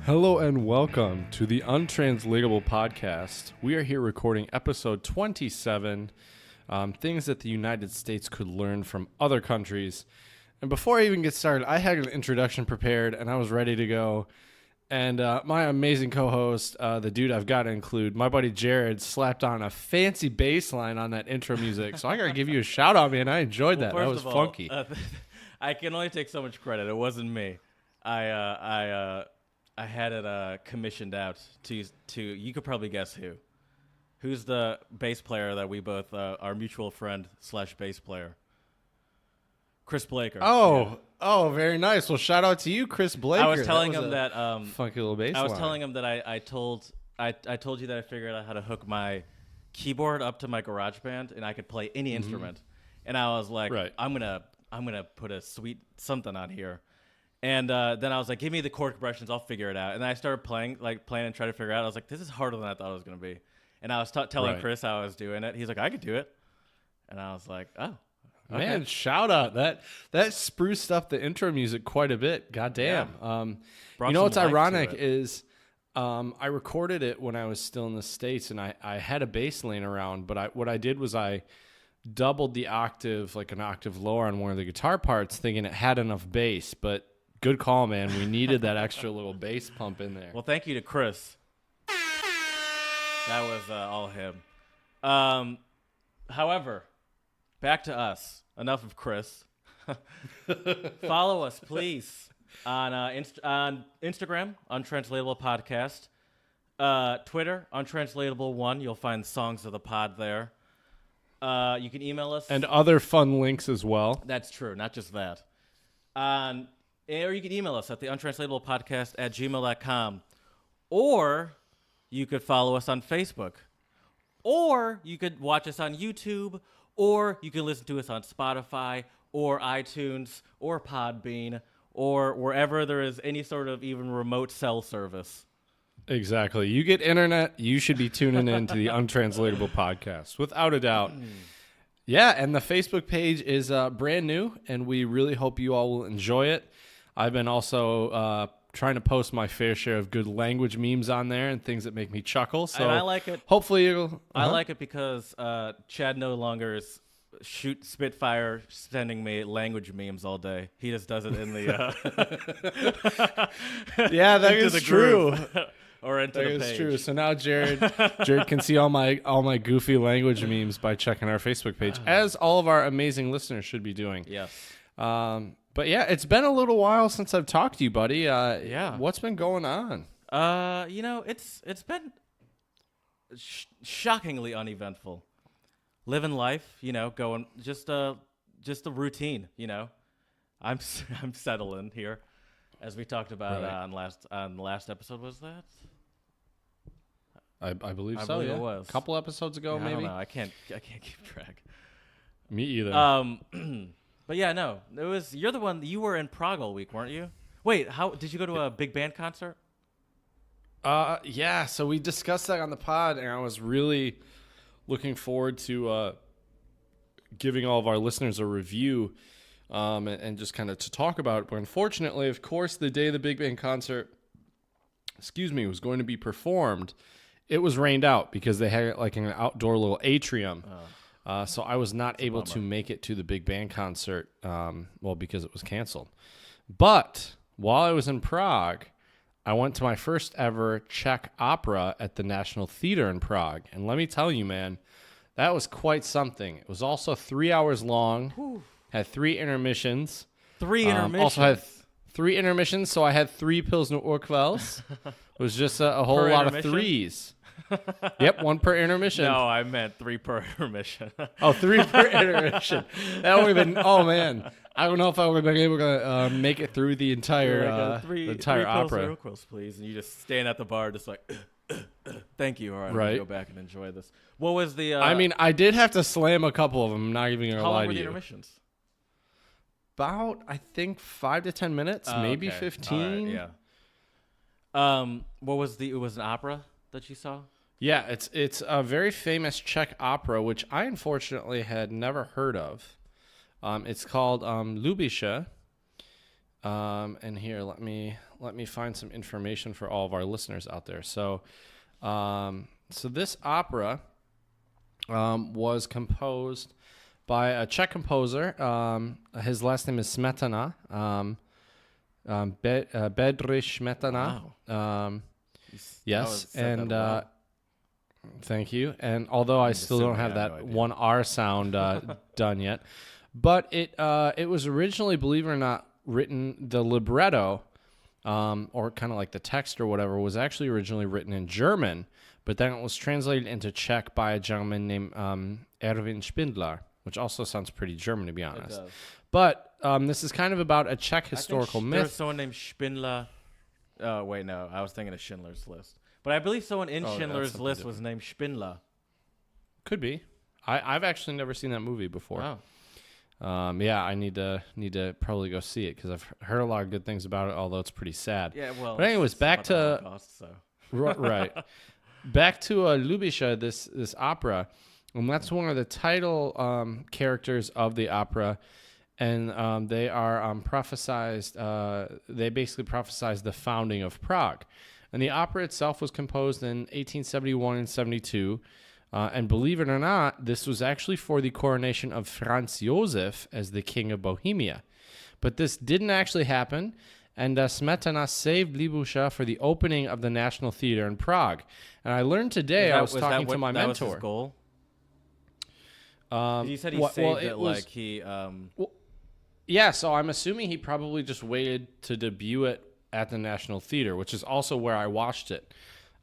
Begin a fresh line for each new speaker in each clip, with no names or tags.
Hello and welcome to the Untranslatable podcast. We are here recording episode 27, things that the United States could learn from other countries. And before I even get started, I had an introduction prepared and I was ready to go. And my amazing co-host, the dude I've got to include, my buddy Jared, slapped on a fancy bass line on that intro music. So I got to give you a shout out, man. I enjoed that. That was funky.
I can only take so much credit. It wasn't me. I had it commissioned out to you could probably guess who's the bass player that we both our mutual friend / bass player, Chris Blaker.
Oh, very nice. Well, shout out to you, Chris Blaker.
I was telling him that
funky little bass
I was
line.
telling him that I told you that I figured out how to hook my keyboard up to my GarageBand and I could play any instrument, and I was like,
right.
I'm gonna put a sweet something on here. And then I was like, give me the chord progressions, I'll figure it out. And then I started playing and trying to figure it out. I was like, this is harder than I thought it was going to be. And I was telling Chris how I was doing it. He's like, I could do it. And I was like, oh. Okay.
Man, shout out. That spruced up the intro music quite a bit. Goddamn.
Yeah.
You know what's ironic is I recorded it when I was still in the States, and I had a bass laying around. But what I did was I doubled the octave, like an octave lower on one of the guitar parts, thinking it had enough bass. But good call, man. We needed that extra little bass pump in there.
Well, thank you to Chris. That was all him. However, back to us. Enough of Chris. Follow us, please, on Instagram, Untranslatable Podcast. Twitter, Untranslatable1. You'll find songs of the pod there. You can email us.
And other fun links as well.
That's true. Not just that. Or you can email us at the untranslatablepodcast@gmail.com. Or you could follow us on Facebook. Or you could watch us on YouTube. Or you can listen to us on Spotify or iTunes or Podbean or wherever there is any sort of even remote cell service.
Exactly. You get internet, you should be tuning in to the Untranslatable podcast, without a doubt. Yeah, and the Facebook page is brand new, and we really hope you all will enjoy it. I've been also trying to post my fair share of good language memes on there and things that make me chuckle. So
and I like it.
Hopefully you'll...
I like it because Chad no longer is Spitfire sending me language memes all day. He just does it in the...
yeah, that is true.
Or into the page.
That is true. So now Jared can see all my goofy language memes by checking our Facebook page, as all of our amazing listeners should be doing.
Yes.
But yeah, it's been a little while since I've talked to you, buddy.
Yeah.
What's been going on?
It's been shockingly uneventful. Living life, going just the routine. I'm settling here, as we talked about on the last episode. Was that?
I believe so.
Believe
yeah.
It was
a couple episodes ago, maybe.
I don't know. I can't keep track.
Me either.
But yeah, no. You're the one. You were in Prague all week, weren't you? Wait, how did you go to a big band concert?
Yeah. So we discussed that on the pod, and I was really looking forward to giving all of our listeners a review, and just kind of to talk about it. But unfortunately, of course, the day the big band concert, was going to be performed, it was rained out because they had like an outdoor little atrium. So I was not able to make it to the big band concert, because it was canceled. But while I was in Prague, I went to my first ever Czech opera at the National Theater in Prague. And let me tell you, man, that was quite something. It was also 3 hours long, had 3 intermissions.
3 intermissions?
Also had 3 intermissions, so I had 3 Pilsner Urquells. It was just a whole lot of threes. Yep, 1 per intermission.
No, I meant 3 per intermission.
3 per intermission. That would have been. Oh man, I don't know if I would have been able to make it through the entire
three
opera.
Pilsner, please, and you just stand at the bar, just like, thank you. All right, I'm
right.
gonna go back and enjoy this. What was the?
I mean, I did have to slam a couple of them. I'm not even gonna lie to you.
How long were the intermissions?
About, I think, 5 to 10 minutes, maybe
okay.
15.
Right, yeah. What was it was an opera that you saw?
Yeah, it's a very famous Czech opera, which I unfortunately had never heard of. It's called Lubeitia. And here, let me find some information for all of our listeners out there. So, so this opera was composed by a Czech composer. His last name is Smetana. Bedřich Smetana.
Wow.
Yes,
said that
and
well.
thank you. And although I still don't have
assuming I
that
have no idea.
one R sound done yet, but it was originally, believe it or not, written, the libretto, or kind of like the text or whatever, was actually originally written in German, but then it was translated into Czech by a gentleman named Erwin Spindler, which also sounds pretty German, to be honest.
does.
But this is kind of about a Czech historical
There's
myth.
someone named Spindler. Oh, wait, no. I was thinking of Schindler's List. But I believe someone in
Oh, yeah,
Schindler's
that's
List
something
was named Spindler.
Could be. I've actually never seen that movie before.
Oh.
Yeah, I need to probably go see it because I've heard a lot of good things about it, although it's pretty sad.
Yeah, well.
But anyways,
it's
back
about the
to
Holocaust, so.
right, back to Lubeitia, this opera, and that's one of the title characters of the opera, and they are prophesized. They basically prophesized the founding of Prague, and the opera itself was composed in 1871 and 72. And believe it or not, this was actually for the coronation of Franz Josef as the King of Bohemia. But this didn't actually happen, and Smetana saved Lubeitia for the opening of the National Theater in Prague. And I learned today, I was talking to my
that
mentor.
Was his goal? You said he saved
well,
it
was,
like he...
Yeah, so I'm assuming he probably just waited to debut it at the National Theater, which is also where I watched it,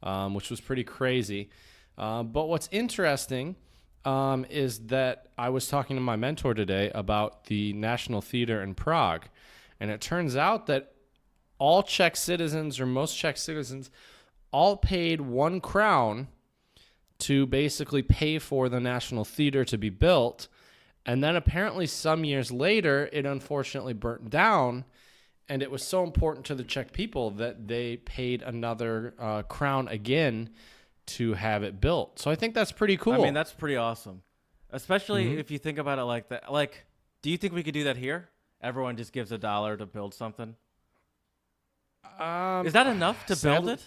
which was pretty crazy. But what's interesting is that I was talking to my mentor today about the National Theater in Prague, and it turns out that all Czech citizens, or most Czech citizens, all paid 1 crown to basically pay for the National Theater to be built. And then apparently some years later, it unfortunately burnt down, and it was so important to the Czech people that they paid another crown again to have it built. So I think that's pretty cool.
I mean, that's pretty awesome. Especially if you think about it like that. Like, do you think we could do that here? Everyone just gives $1 to build something? Is that enough to build it?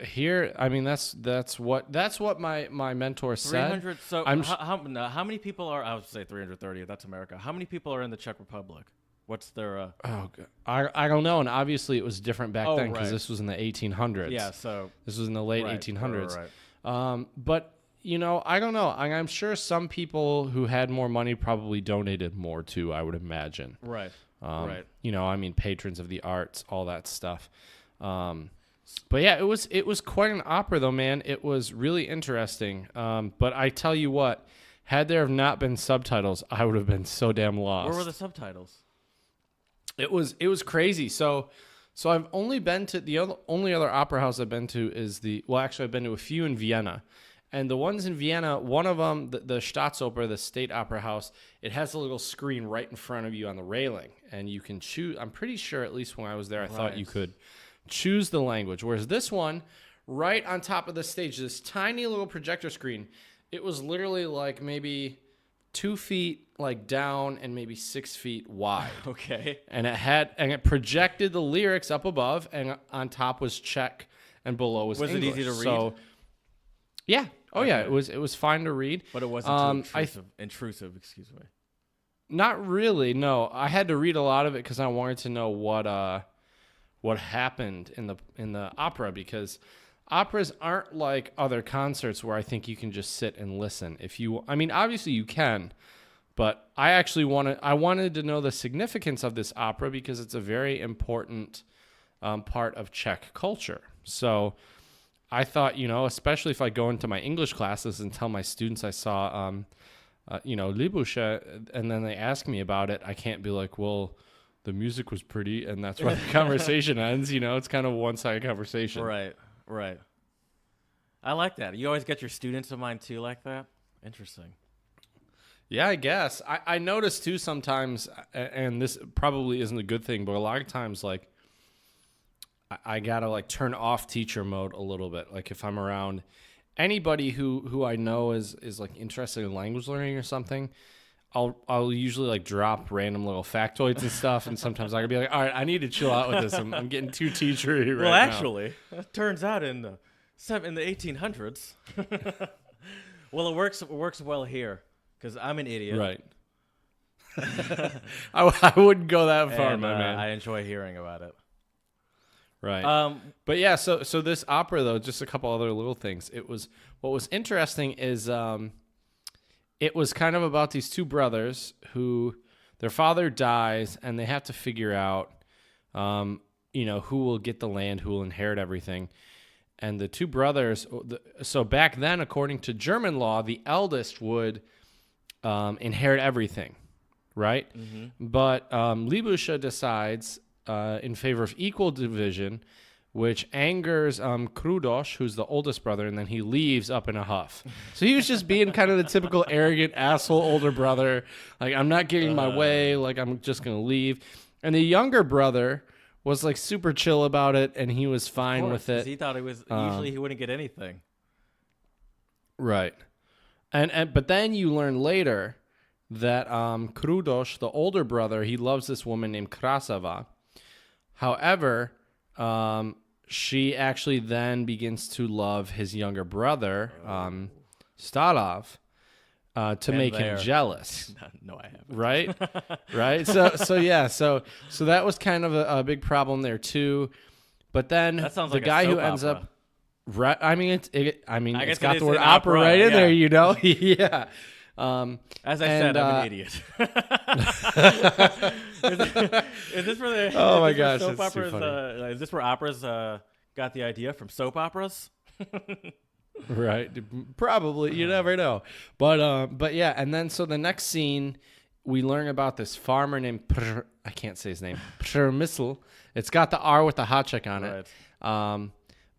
Here, I mean, that's what my mentor said.
300. So how many people are? I would say 330. That's America. How many people are in the Czech Republic? What's their?
Oh, God. I don't know. And obviously, it was different back then because
right.
this was in the 1800s.
Yeah. So
this was in the late
right,
1800s.
Right.
But I don't know. I'm sure some people who had more money probably donated more too, I would imagine.
Right.
Right. I mean, patrons of the arts, all that stuff. But yeah, it was quite an opera though, man. It was really interesting. But I tell you what, had there have not been subtitles, I would have been so damn lost.
Where were the subtitles?
It was crazy. So I've only been to only other opera house I've been to is actually I've been to a few in Vienna. And the ones in Vienna, one of them, the Staatsoper, the State Opera House, it has a little screen right in front of you on the railing. And you can choose, I'm pretty sure, at least when I was there, I thought you could choose the language. Whereas this one, right on top of the stage, this tiny little projector screen, it was literally like maybe 2 feet like down and maybe 6 feet wide.
Okay.
And it projected the lyrics up above, and on top was Czech and below was English.
Was it easy to read?
So, yeah. Oh, yeah. It was fine to read.
But it wasn't too intrusive, excuse me.
Not really, no. I had to read a lot of it because I wanted to know what happened in the opera, because operas aren't like other concerts where I think you can just sit and listen. Obviously you can, but I wanted to know the significance of this opera because it's a very important part of Czech culture. So I thought, especially if I go into my English classes and tell my students I saw, Lubeitia, and then they ask me about it, I can't be like, well, the music was pretty, and that's where the conversation ends. It's kind of a one-sided conversation.
Right. I like that. You always get your students in mind too like that? Interesting.
Yeah, I guess. I notice too sometimes, and this probably isn't a good thing, but a lot of times, like, I gotta like turn off teacher mode a little bit. Like if I'm around anybody who I know is like interested in language learning or something, I'll usually like drop random little factoids and stuff, and sometimes I can be like, all right, I need to chill out with this. I'm getting too teachery right now.
Well, actually, it turns out in the 1800s. Well, it works well here because I'm an idiot.
Right. I wouldn't go that far,
And,
my man.
I enjoy hearing about it.
Right. But yeah, so this opera though, just a couple other little things. What was interesting is it was kind of about these two brothers who their father dies and they have to figure out who will get the land, who will inherit everything. And the two brothers, so back then, according to German law, the eldest would inherit everything, right? Mm-hmm. But Lubeitia decides in favor of equal division, which angers Krudosh, who's the oldest brother, and then he leaves up in a huff. So he was just being kind of the typical arrogant asshole older brother. Like, I'm not getting my way. Like, I'm just going to leave. And the younger brother was like super chill about it, and he was fine with it.
He thought it was usually he wouldn't get anything.
Right. And but then you learn later that Krudosh, the older brother, he loves this woman named Krasava. However, she actually then begins to love his younger brother, Starav, to make him jealous.
No, I haven't.
Right? Right? So that was kind of a big problem there too. But then
That sounds
the
like
guy
a
who
soap
ends
opera.
up right, I mean it's
guess
got
it
the
is
word
an
opera
opera,
right in
yeah.
there, yeah.
As I said, I'm an idiot. Is this where the
Oh my
is this where
gosh,
soap
that's too
operas?
funny.
Is this where operas got the idea from soap operas?
Right. Probably. You never know. But yeah. And then so the next scene, we learn about this farmer named I can't say his name. Przemysl. It's got the R with the hot chick on it.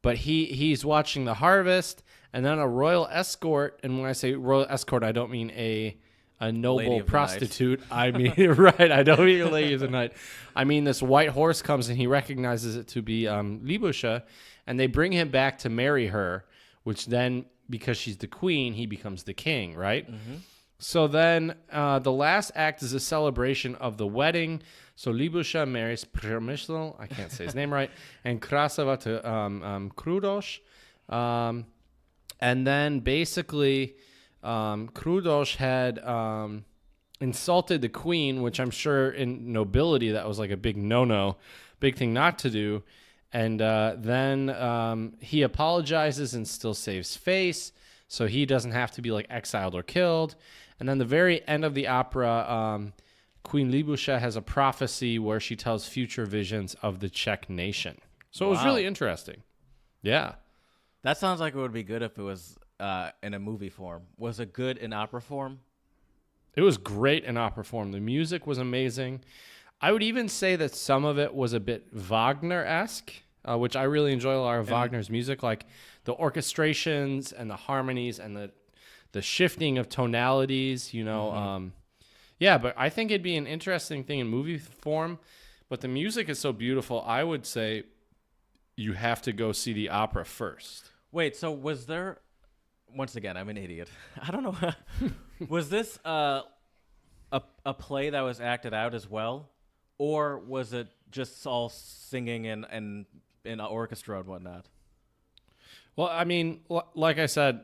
But he's watching the harvest, and then a royal escort. And when I say royal escort, I don't mean a noble prostitute. I mean, right. I don't mean a lady of the night. I mean, this white horse comes and he recognizes it to be Lubeitia, and they bring him back to marry her, which then, because she's the queen, he becomes the king, right? Mm-hmm. So then the last act is a celebration of the wedding. So Lubeitia marries Przemysl, I can't say his name right, and Krasava to Krudosh. And then basically Krudosh had insulted the queen, which I'm sure in nobility that was like a big no-no, big thing not to do. And then he apologizes and still saves face, so he doesn't have to be like exiled or killed. And then the very end of the opera, Queen Lubeitia has a prophecy where she tells future visions of the Czech nation. So it was really interesting. Yeah.
That sounds like it would be good if it was in a movie form. Was it good in opera form?
It was great in opera form. The music was amazing. I would even say that some of it was a bit Wagner-esque, which I really enjoy a lot of Wagner's music, like the orchestrations and the harmonies and the shifting of tonalities, you know. Mm-hmm. Yeah, but I think it'd be an interesting thing in movie form. But the music is so beautiful, I would say you have to go see the opera first.
Wait, so was there... Once again, I'm an idiot. I don't know. Was this a play that was acted out as well? Or was it just all singing and in orchestra and whatnot?
Well, I mean, like I said,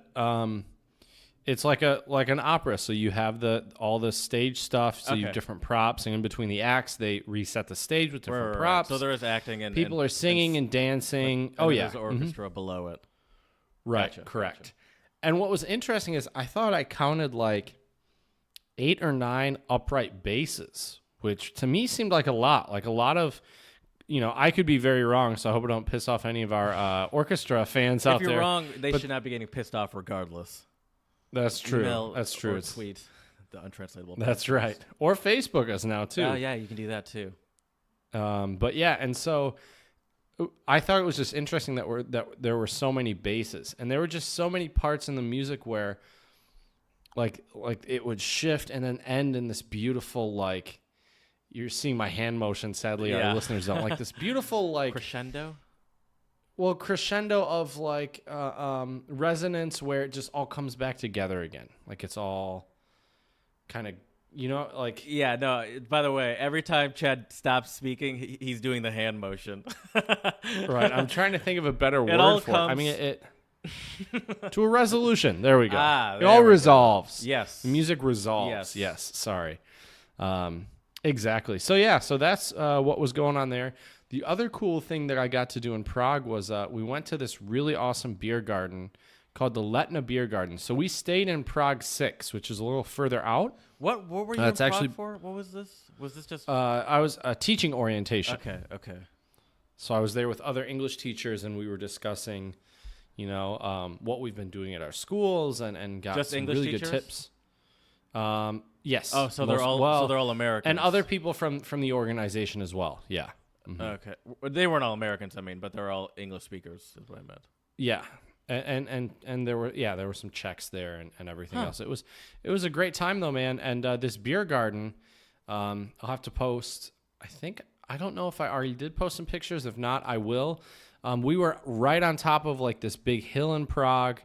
it's like an opera. So you have all the stage stuff. So you have different props, and in between the acts, they reset the stage with different props.
So there is acting and
people are singing and dancing.
There's orchestra below it.
Right,
Gotcha,
correct.
Gotcha.
And what was interesting is I thought I counted like 8 or 9 upright basses, which to me seemed like a lot. Like a lot of, I could be very wrong, so I hope I don't piss off any of our orchestra fans out there.
If you're wrong, they should not be getting pissed off regardless.
That's true.
Email
That's true.
Or tweet the Untranslatable.
That's
podcast.
right. Or Facebook us now too.
Oh yeah, you can do that too.
But yeah, and so I thought it was just interesting that there were so many basses, and there were just so many parts in the music where, like it would shift and then end in this beautiful, like, you're seeing my hand motion. Sadly, our listeners don't, like this beautiful like
crescendo.
Well, crescendo of like resonance where it just all comes back together again, like it's all kind of You know, like
Yeah, no, by the way, every time Chad stops speaking, he's doing the hand motion.
right. I'm trying to think of a better word
all
for it. I
comes-
mean, it to a resolution. There we go.
Ah,
it
there
all
we go.
resolves.
Yes.
The music resolves.
Yes.
Yes. Sorry. Exactly. So yeah. So that's what was going on there. The other cool thing that I got to do in Prague was we went to this really awesome beer garden called the Letna Beer Garden. So we stayed in Prague 6, which is a little further out.
What were you in
It's
Prague
actually-
for? What was this? Was this just...
I was a teaching orientation.
Okay.
So I was there with other English teachers, and we were discussing, what we've been doing at our schools, and got
Just
some
English
really
teachers?
good tips. Yes.
Oh, so they're all Americans.
and other people from the organization as well. Yeah. Mhm.
Okay. They weren't all Americans, I mean, but they're all English speakers is what I meant.
Yeah. And there were some Czechs there and everything else. It was a great time though, man. And this beer garden, I'll have to post. I don't know if I already did post some pictures. If not, I will. We were right on top of like this big hill in Prague.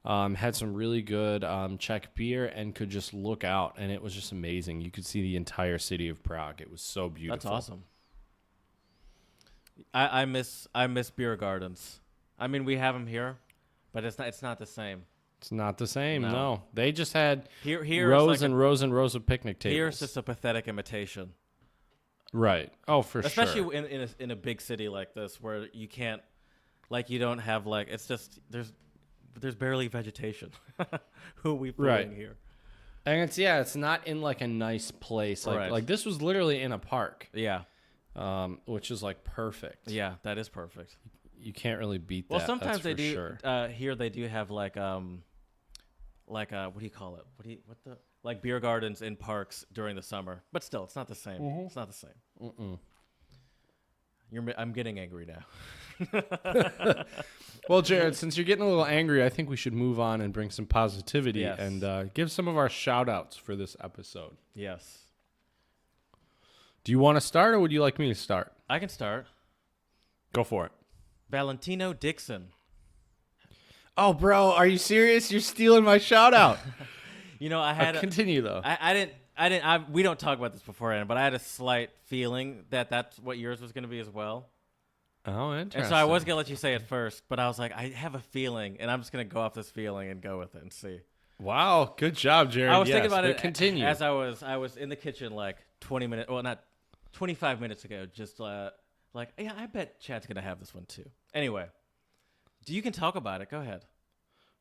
Had some really good Czech beer and could just look out, and it was just amazing. You could see the entire city of Prague. It was so beautiful.
That's awesome. I miss beer gardens. I mean, we have them here, but it's not the same.
It's not the same.
No.
No, they just had
Here
rows
is like
and rows and rows of picnic tables.
here's just a pathetic imitation.
Right. Oh, for
Especially
sure.
in a big city like this where you can't, like, you don't have, like, it's just, there's barely vegetation. Who are we fooling
Right.
here?
And it's not in like a nice place. Like
Right.
like this was literally in a park,
Yeah.
which is like perfect.
Yeah, that is perfect.
You can't really beat that.
Well, sometimes
that's
they
for
do,
Sure.
here they do have, like what do you call it? Like beer gardens in parks during the summer. But still, it's not the same.
Mm-hmm.
It's not the same.
Mm-mm.
I'm getting angry now.
Well, Jared, since you're getting a little angry, I think we should move on and bring some positivity
Yes.
and give some of our shout outs for this episode.
Yes.
Do you want to start or would you like me to start?
I can start.
Go for it.
Valentino Dixon.
Oh, bro, are you serious? You're stealing my shout out.
You know, I had
Continue, though.
we don't talk about this beforehand, but I had a slight feeling that that's what yours was going to be as well.
Oh, interesting.
And so I was going to let you say it first, but I was like, I have a feeling, and I'm just going to go off this feeling and go with it and see.
Wow, good job, Jared.
I was thinking
Yes,
about
but
it
Continue.
as I was in the kitchen like 20 minutes, well, not 25 minutes ago, just like, yeah, I bet Chad's going to have this one too. Anyway, you can talk about it. Go ahead.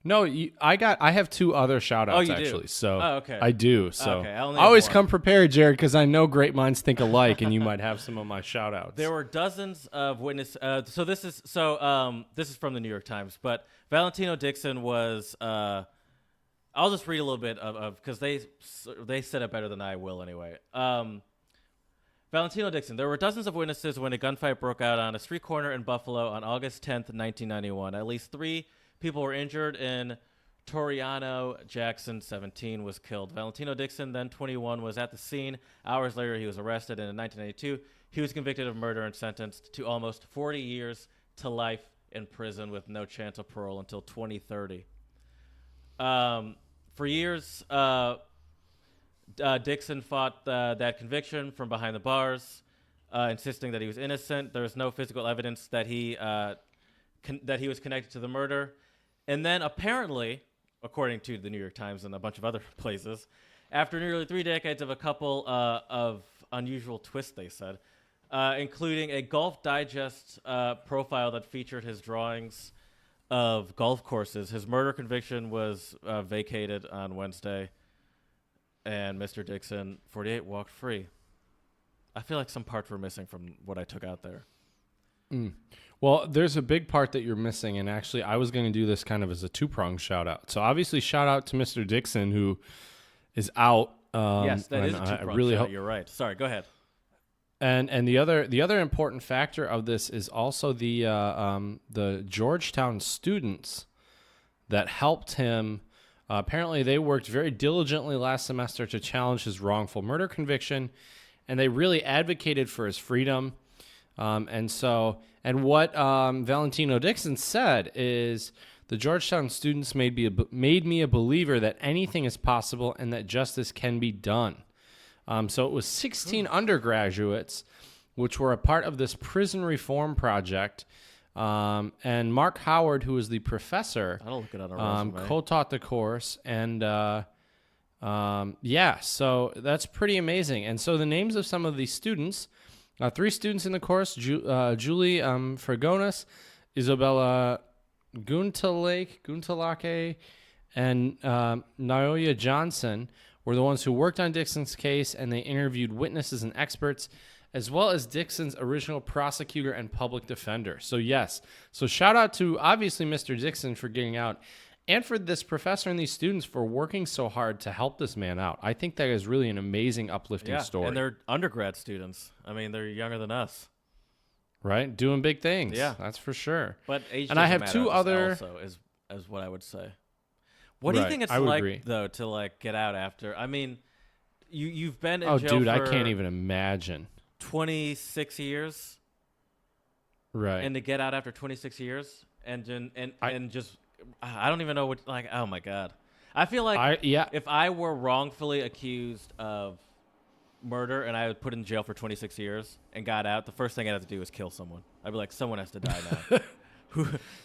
No, I have two other shout outs,
Oh, you do?
actually. So
Oh, okay.
I do. So
Okay, I only
I
have
always
one.
come prepared, Jared, because I know great minds think alike, and you might have some of my shout outs.
There were dozens of witnesses. This is from the New York Times, but Valentino Dixon was. I'll just read a little bit of because they said it better than I will anyway. Valentino Dixon. There were dozens of witnesses when a gunfight broke out on a street corner in Buffalo on August 10th, 1991. At least 3 people were injured, and Toriano Jackson, 17, was killed. Valentino Dixon, then 21, was at the scene. Hours later, he was arrested, and in 1992, he was convicted of murder and sentenced to almost 40 years to life in prison with no chance of parole until 2030. For years, Dixon fought that conviction from behind the bars, insisting that he was innocent. There was no physical evidence that he was connected to the murder. And then apparently, according to the New York Times and a bunch of other places, after nearly 3 decades of a couple of unusual twists, they said, including a Golf Digest profile that featured his drawings of golf courses, his murder conviction was vacated on Wednesday, and Mr. Dixon, 48, walked free. I feel like some parts were missing from what I took out there.
Well, there's a big part that you're missing, and actually I was going to do this kind of as a two-pronged shout-out. So obviously shout out to Mr. Dixon, who is out.
Yes, that is a
and
two-pronged
I really
shout.
hope.
You're right. Sorry, go ahead.
And the other important factor of this is also the Georgetown students that helped him. Apparently, they worked very diligently last semester to challenge his wrongful murder conviction, and they really advocated for his freedom. And what Valentino Dixon said is, the Georgetown students made me a believer that anything is possible and that justice can be done. So it was 16 undergraduates, which were a part of this prison reform project. And Mark Howard, who was the professor,
I'll look it on a resume.
co-taught the course. And so that's pretty amazing. And so the names of some of these students, 3 students in the course, Julie Fergonis, Isabella Guntalake, and Naoya Johnson were the ones who worked on Dixon's case, and they interviewed witnesses and experts, as well as Dixon's original prosecutor and public defender. So yes, so shout out to obviously Mr. Dixon for getting out, and for this professor and these students for working so hard to help this man out. I think that is really an amazing, uplifting story.
And they're undergrad students. I mean, they're younger than us.
Right? Doing big things.
Yeah.
That's for sure.
But age
and I have
matter
2 other...
also is what I would say. What do you think it's like, though, to like get out after? I mean, you've been in jail for
I can't even imagine.
26 years.
Right.
And to get out after 26 years and just I don't even know what, like, oh my God. I feel like if I were wrongfully accused of murder and I was put in jail for 26 years and got out, the first thing I'd have to do is kill someone. I'd be like, someone has to die now.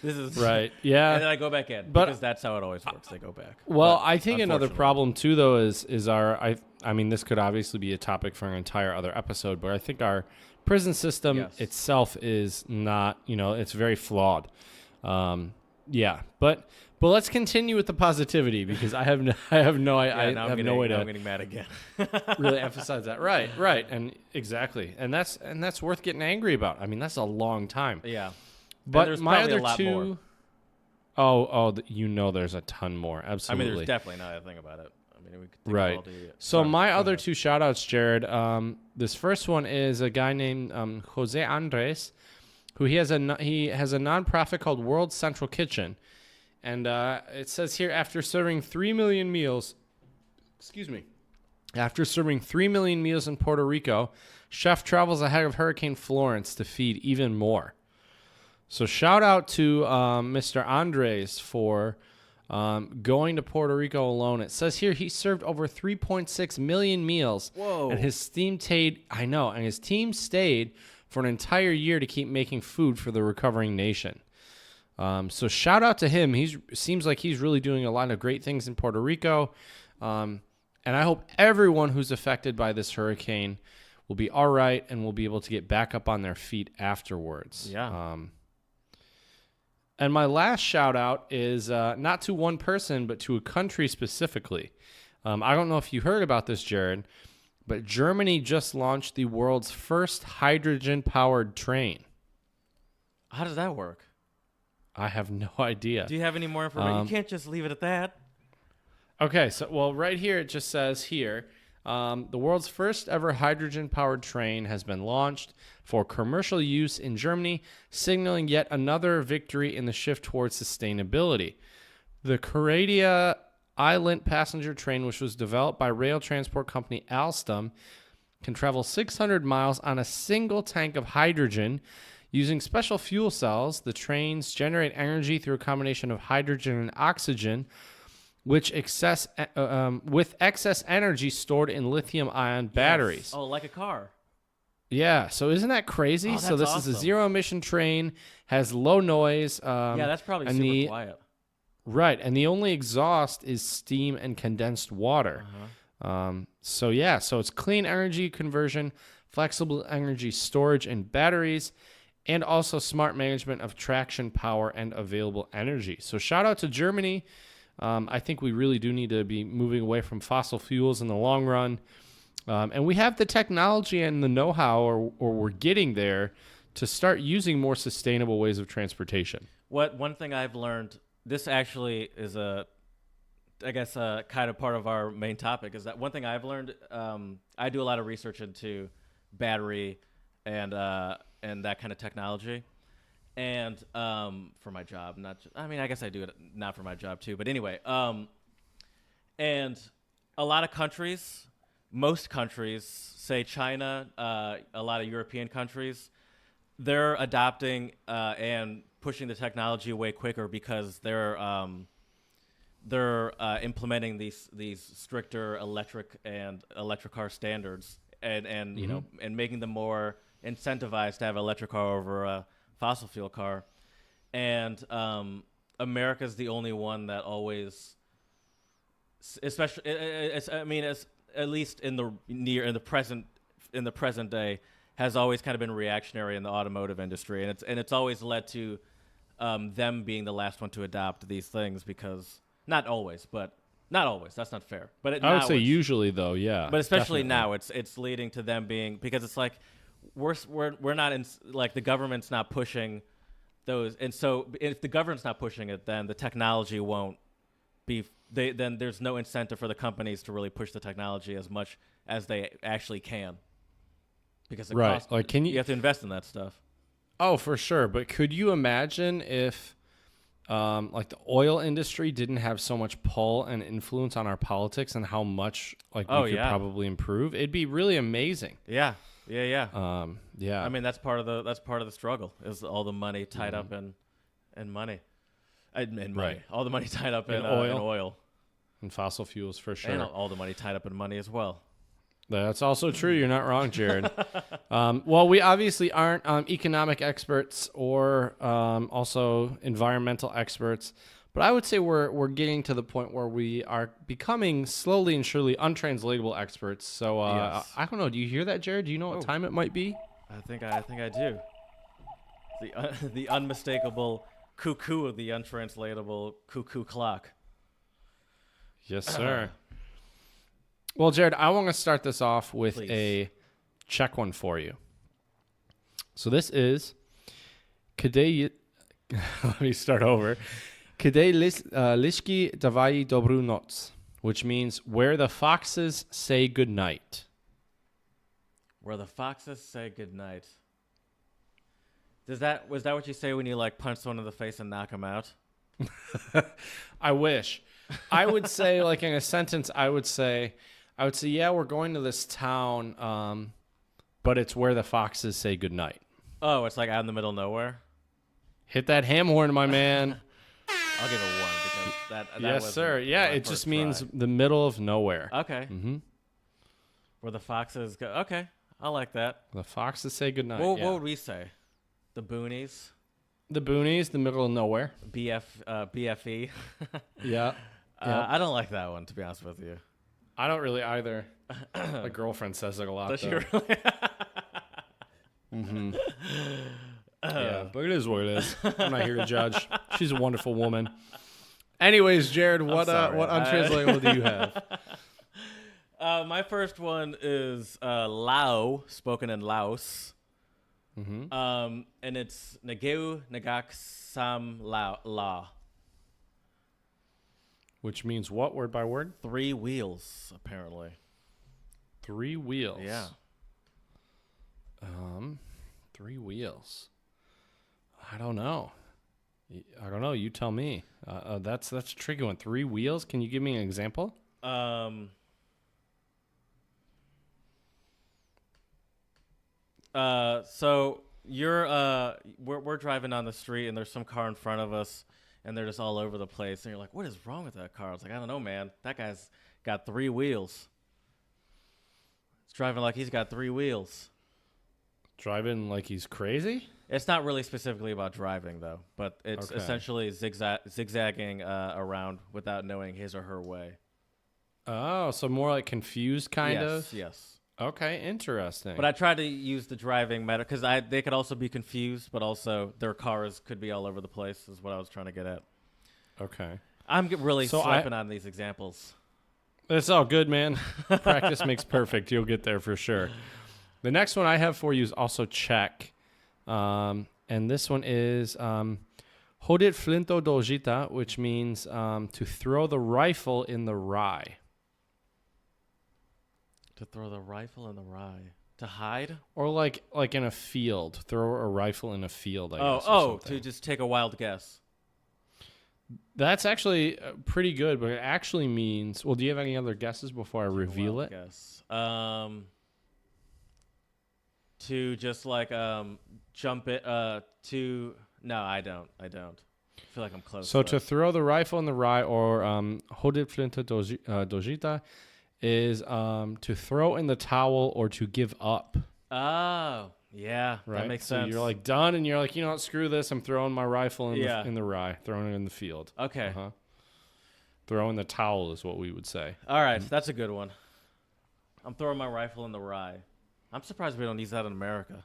This is
right. Yeah.
And then I go back in because that's how it always works. They go back.
Well, I think another problem too, though, is our. I mean, this could obviously be a topic for an entire other episode, but I think our prison system itself is not. It's very flawed. But let's continue with the positivity because I have no way to.
I'm getting mad again.
really emphasize that. Right, and exactly, and that's worth getting angry about. I mean, that's a long time.
Yeah.
But my other
a lot
2, there's a ton more. Absolutely.
I mean, there's definitely not a thing about it. I mean, we could think
right.
of all the,
so my other 2 shout-outs, Jared. This first one is a guy named Jose Andres, who he has a nonprofit called World Central Kitchen, and it says here after serving 3 million meals in Puerto Rico, chef travels ahead of Hurricane Florence to feed even more. So shout out to Mr. Andres for going to Puerto Rico alone. It says here he served over 3.6 million meals.
Whoa!
And his team stayed for an entire year to keep making food for the recovering nation. So shout out to him. Seems like he's really doing a lot of great things in Puerto Rico. And I hope everyone who's affected by this hurricane will be all right and will be able to get back up on their feet afterwards.
Yeah.
And my last shout out is not to one person, but to a country specifically. I don't know if you heard about this, Jared, but Germany just launched the world's first hydrogen-powered train.
How does that work?
I have no idea.
Do you have any more information? You can't just leave it at that.
Okay, so right here it just says here, the world's first ever hydrogen-powered train has been launched for commercial use in Germany, signaling yet another victory in the shift towards sustainability. The Coradia Island passenger train, which was developed by rail transport company Alstom, can travel 600 miles on a single tank of hydrogen. Using special fuel cells, the trains generate energy through a combination of hydrogen and oxygen, with excess energy stored in lithium-ion batteries.
Oh, like a car.
Yeah, so isn't that crazy?
Oh,
so this
awesome.
is a zero-emission train, has low noise.
That's probably super quiet.
Right, and the only exhaust is steam and condensed water. So it's clean energy conversion, flexible energy storage and batteries, and also smart management of traction, power, and available energy. So shout out to Germany. I think we really do need to be moving away from fossil fuels in the long run. And we have the technology and the know-how, or we're getting there, to start using more sustainable ways of transportation.
One thing I've learned, this actually is kind of part of our main topic, is that one thing I've learned, I do a lot of research into battery and that kind of technology. And for my job, I guess I do it not for my job too. But anyway, and a lot of countries, most countries, say China, a lot of European countries, they're adopting and pushing the technology way quicker because they're implementing these stricter electric car standards, and you know, and making them more incentivized to have an electric car over a fossil fuel car. And America's the only one that always, especially, it's at least in the present day, has always kind of been reactionary in the automotive industry, and it's always led to them being the last one to adopt these things, because not always. That's not fair. But
I would say usually, though, yeah.
But especially
definitely.
now, it's leading to them being, because it's like we're not in, like, the government's not pushing those, and so if the government's not pushing it, then the technology won't be. Then there's no incentive for the companies to really push the technology as much as they actually can, because it costs,
like,
you have to invest in that stuff.
Oh, for sure. But could you imagine if, like, the oil industry didn't have so much pull and influence on our politics, and how much, like, we could probably improve? It'd be really amazing.
Yeah.
Yeah.
I mean, that's part of the struggle, is all the money tied up in money.
Right.
All the money tied up in oil.
And fossil fuels, for sure.
And all the money tied up in money as well.
That's also true. You're not wrong, Jared. Well, we obviously aren't economic experts or also environmental experts, but I would say we're getting to the point where we are becoming slowly and surely untranslatable experts. So
Yes.
I don't know. Do you hear that, Jared? Do you know what time it might be?
I think I do. The unmistakable cuckoo of the untranslatable cuckoo clock.
Yes, sir. Well, Jared, I want to start this off with a Czech one for you. So this is Kdej. Let me start over. Kdej lišky dávají dobrou noc, which means where the foxes say good night.
Where the foxes say good night. Was that what you say when you, like, punch someone in the face and knock them out?
I wish. I would say, like, in a sentence, I would say, yeah, we're going to this town, but it's where the foxes say good night.
Oh, it's like out in the middle of nowhere?
Hit that ham horn, my man.
I'll give it 1, because that
yes,
was
sir. Yeah, it just means the middle of nowhere.
Okay. Mm-hmm. Where the foxes go. Okay, I like that.
The foxes say good night.
What would we say? The boonies?
The boonies, the middle of nowhere.
BFE?
Yeah.
I don't like that one, to be honest with you.
I don't really either. My girlfriend says it a lot.
Does she
though.
really?
Mm-hmm. Yeah, but it is what it is. I'm not here to judge. She's a wonderful woman. Anyways, Jared, what untranslatable do you have?
My first one is Lao, spoken in Laos.
Mm-hmm.
And it's Nageu Nagak Sam La.
Which means what, word by word?
3 wheels, apparently.
3 wheels.
Yeah.
3 wheels. I don't know. You tell me. That's a tricky one. 3 wheels. Can you give me an example?
So we're driving down the street, and there's some car in front of us, and they're just all over the place, and you're like, what is wrong with that car? I was like, I don't know, man. That guy's got 3 wheels. It's driving like he's got 3 wheels.
Driving like he's crazy?
It's not really specifically about driving, though, but it's essentially zigzagging around without knowing his or her way.
Oh, so more like confused kind of?
Yes.
Okay, interesting.
But I tried to use the driving meta, because they could also be confused, but also their cars could be all over the place, is what I was trying to get at.
Okay.
I'm really slapping on these examples.
It's all good, man. Practice makes perfect. You'll get there for sure. The next one I have for you is also Czech. And this one is hodit flinto do žita, which means to throw the rifle in the rye.
To throw the rifle in the rye. To hide?
Or like in a field. Throw a rifle in a field, I guess. Oh,
to just take a wild guess.
That's actually pretty good, but it actually means... Well, do you have any other guesses before I reveal it?
Guess. To just like jump it to... No, I don't. I feel like I'm close.
So to throw the rifle in the rye, or hodit flinta dojita, is to throw in the towel or to give up.
Oh, yeah,
Right?
that makes
so
sense.
you're like done, and you're like, you know what, screw this. I'm throwing my rifle in the rye, throwing it in the field.
Okay.
Throwing the towel is what we would say.
All right, that's a good one. I'm throwing my rifle in the rye. I'm surprised we don't use that in America.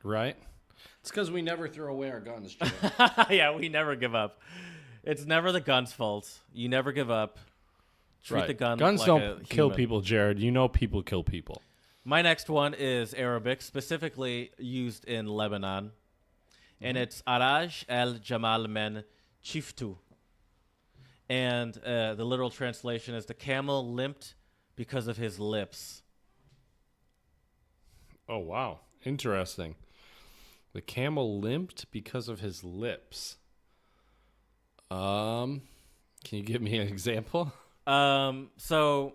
Right? It's because we never throw away our guns, Jay.
Yeah, we never give up. It's never the gun's fault. You never give up. Treat the gun
Guns
like
don't kill
human.
people, Jared. You know people kill people.
My next one is Arabic, specifically used in Lebanon. And it's Araj el Jamal men chiftu. And the literal translation is the camel limped because of his lips.
Oh, wow. Interesting. The camel limped because of his lips. Can you give me an example?
So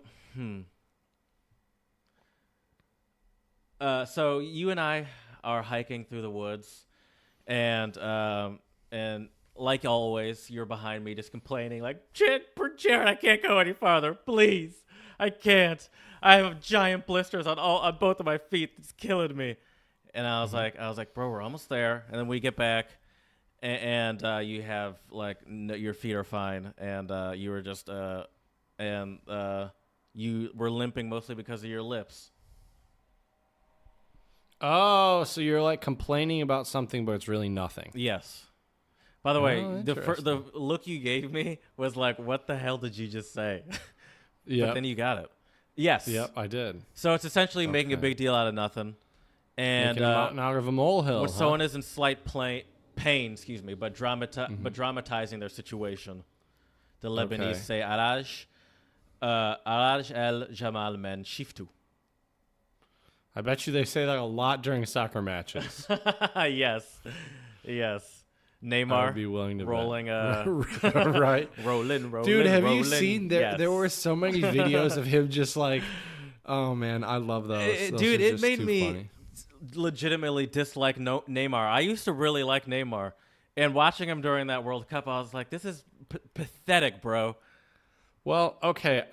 you and I are hiking through the woods, and like always, you're behind me just complaining, like, Jared, I can't go any farther. Please. I can't. I have giant blisters on both of my feet. It's killing me. And I was like, bro, we're almost there. And then we get back, and you have your feet are fine, and you were just you were limping mostly because of your lips.
Oh, so you're like complaining about something, but it's really nothing.
Yes. By the way,
interesting.
the look you gave me was like, what the hell did you just say?
Yeah.
But then you got it. Yes.
Yep, I did.
So it's essentially making a big deal out of nothing. And
Making a mountain out of a molehill.
when someone is in slight pain, but dramatizing their situation, the Lebanese say Araj el Jamal men shiftu.
I bet you they say that a lot during soccer matches.
Yes. Neymar
I would be willing to
rolling
right.
rolling.
Dude, have you
rolling.
seen there were so many videos of him just like, oh man, I love those.
Dude,
are
it
just
made
too
me
funny.
legitimately dislike Neymar. I used to really like Neymar, and watching him during that World Cup, I was like, this is pathetic, bro.
Well, okay,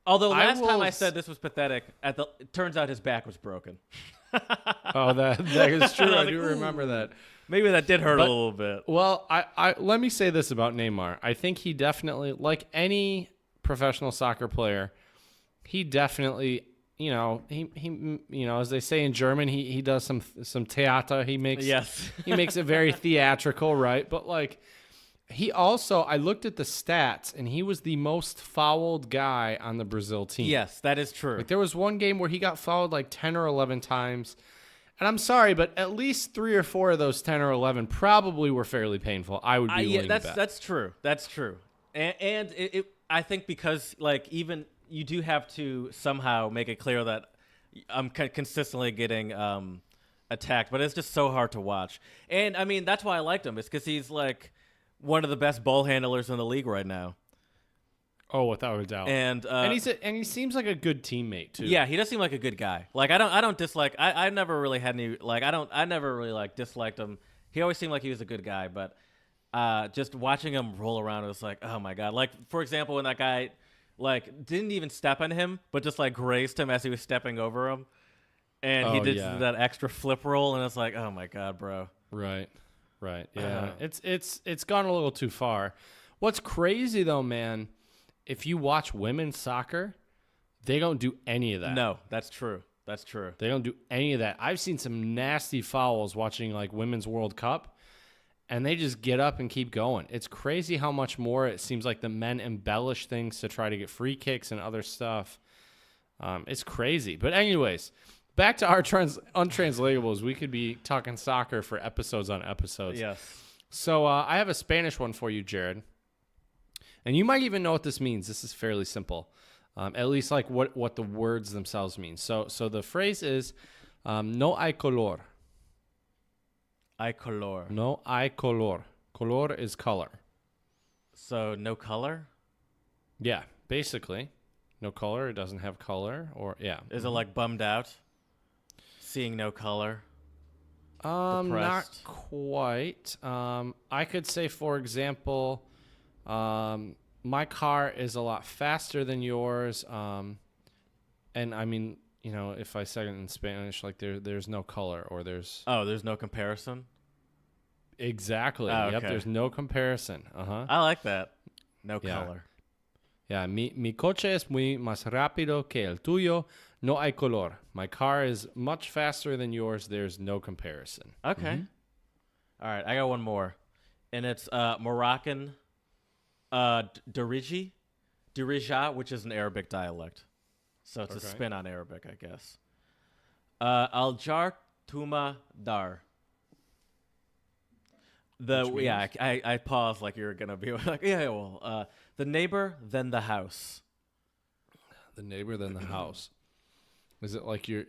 Although last time I said this was pathetic, it turns out his back was broken.
Oh, that is true. I
like,
do remember that.
Maybe that did hurt a little bit.
Well, I let me say this about Neymar. I think he definitely, like any professional soccer player, he definitely, he as they say in German, he does some theater. He makes he makes it very theatrical, right? But like he also, I looked at the stats, and he was the most fouled guy on the Brazil team.
Yes, that is true.
Like there was one game where he got fouled like 10 or 11 times. And I'm sorry, but at least 3 or 4 of those 10 or 11 probably were fairly painful. I would be willing to bet.
That's true. That's true. And I think because like even you do have to somehow make it clear that I'm consistently getting attacked, but it's just so hard to watch. And I mean that's why I liked him. It's because he's like one of the best ball handlers in the league right now.
Oh, without a doubt.
And
he seems like a good teammate too.
Yeah, he does seem like a good guy. Like I don't dislike. I never really had any like I never really like disliked him. He always seemed like he was a good guy, but just watching him roll around, it was like, oh my god. Like for example, when that guy like didn't even step on him, but just like grazed him as he was stepping over him, and he did that extra flip roll, and it's like, oh my god, bro.
Right. Yeah, it's gone a little too far. What's crazy though, man? If you watch women's soccer, they don't do any of that.
No, that's true.
They don't do any of that. I've seen some nasty fouls watching like Women's World Cup, and they just get up and keep going. It's crazy how much more it seems like the men embellish things to try to get free kicks and other stuff. It's crazy. But anyways, back to our untranslatables. We could be talking soccer for episodes on episodes.
Yes.
So I have a Spanish one for you, Jared. And you might even know what this means. This is fairly simple, at least like what the words themselves mean. So the phrase is, no hay color.
Hay color.
No hay color. Color is color.
So no color?
Yeah, basically. No color. It doesn't have color. Or yeah.
Is it like bummed out? Seeing no color?
Not
depressed?
quite. I could say, for example, my car is a lot faster than yours. And I mean, you know, if I say it in Spanish, like there's no color or there's
Oh, there's no comparison?
exactly.
Oh,
Yep,
okay.
there's no comparison. Uh-huh.
I like that. No
Yeah.
color.
Yeah, mi coche es muy más rápido que el tuyo. No hay color. My car is much faster than yours. There's no comparison.
Okay. All right, I got one more. And it's Moroccan Dirija, which is an Arabic dialect. So it's a
Okay.
spin on Arabic, I guess. Aljar Tuma Dar.
Which
I paused like you were gonna be like, yeah, well, the neighbor, then the house.
The neighbor than the house. Is it like your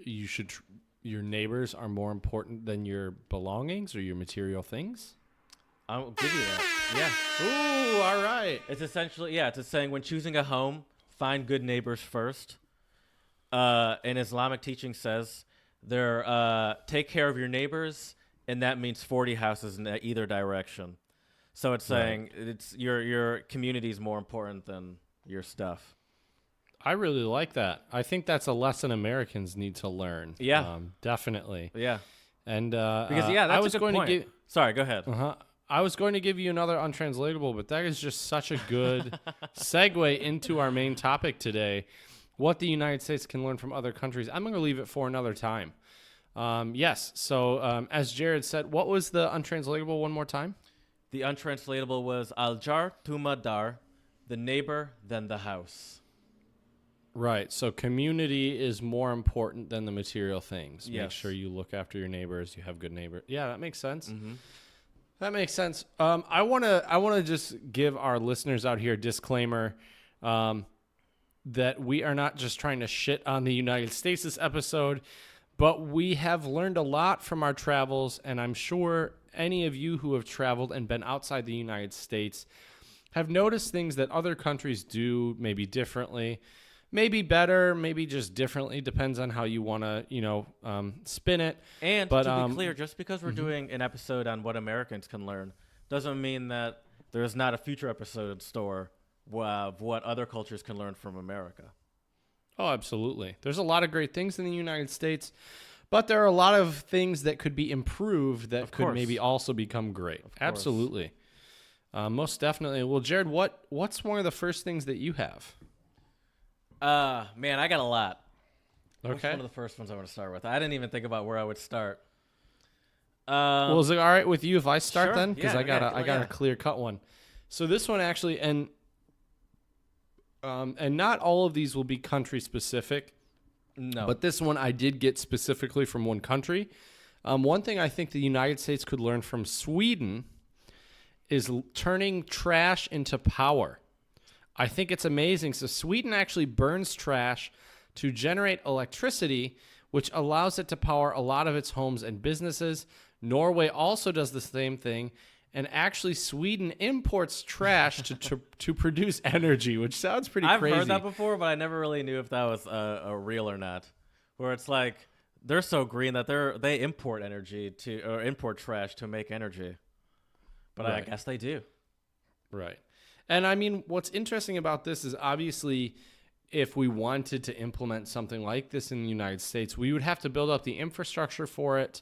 neighbors are more important than your belongings or your material things?
I'll give you that. Yeah.
Ooh, all right.
It's essentially, it's a saying when choosing a home, find good neighbors first. And Islamic teaching says take care of your neighbors, and that means 40 houses in either direction. So it's saying it's your community is more important than your stuff.
I really like that. I think that's a lesson Americans need to learn.
Yeah.
Definitely.
Yeah.
And
Because
that's
I
I
was
was
a good
going
point.
to give
Sorry, go ahead.
I was going to give you another untranslatable, but that is just such a good segue into our main topic today, what the United States can learn from other countries. I'm going to leave it for another time. Yes. So as Jared said, what was the untranslatable one more time?
The untranslatable was Aljar Tuma Dar, the neighbor, then the house.
Right. So community is more important than the material things. Make
Yes.
sure you look after your neighbors. You have good neighbors. Yeah, that makes sense.
Mm-hmm.
That makes sense. I wanna just give our listeners out here a disclaimer that we are not just trying to shit on the United States this episode, but we have learned a lot from our travels, and I'm sure any of you who have traveled and been outside the United States have noticed things that other countries do maybe differently. Maybe better, maybe just differently. Depends on how you want to, spin it.
And
But,
to be clear, just because we're doing an episode on what Americans can learn doesn't mean that there's not a future episode in store of what other cultures can learn from America.
Oh, absolutely. There's a lot of great things in the United States, but there are a lot of things that could be improved that could
course.
maybe also become great.
course.
Absolutely. Most definitely. Well, Jared, what's one of the first things that you have?
Man, I got a lot. What's
Okay.
one of the first ones I want to start with? I didn't even think about where I would start.
Well, is it all right with you if I start
Sure.
then? Because
Yeah,
I got
yeah.
a clear cut one. So this one actually, and not all of these will be country specific,
No.
but this one I did get specifically from one country. One thing I think the United States could learn from Sweden is turning trash into power. I think it's amazing. So Sweden actually burns trash to generate electricity, which allows it to power a lot of its homes and businesses. Norway also does the same thing. And actually, Sweden imports trash to produce energy, which sounds pretty
I've
crazy.
heard that before, but I never really knew if that was a real or not. Where it's like they're so green that they import energy or import trash to make energy. But I
Right.
guess they do.
Right. And I mean, what's interesting about this is obviously if we wanted to implement something like this in the United States, we would have to build up the infrastructure for it.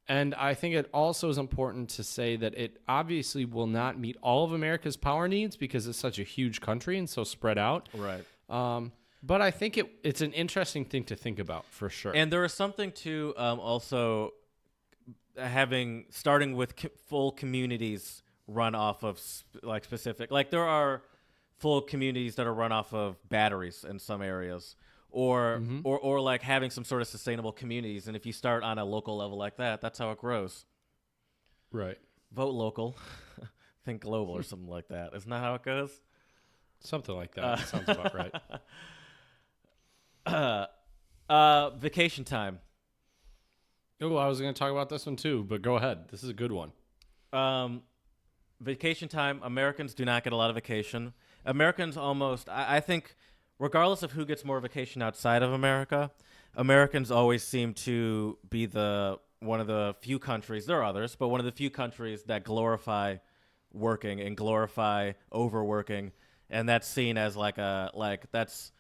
And I think it also is important to say that it obviously will not meet all of America's power needs because it's such a huge country and so spread out.
Right.
But I think it's an interesting thing to think about for sure.
And there is something to also starting with full communities run off of specific, like there are full communities that are run off of batteries in some areas, or like having some sort of sustainable communities. And if you start on a local level like that, that's how it grows.
Right.
Vote local, think global or something like that. Isn't that how it goes?
Something like that. That sounds about
right. Vacation time.
Oh, I was going to talk about this one too, but go ahead. This is a good one.
Vacation time. Americans do not get a lot of vacation. Americans I think, regardless of who gets more vacation outside of America, Americans always seem to be the one of the few countries. There are others, but one of the few countries that glorify working and glorify overworking, and that's seen as that's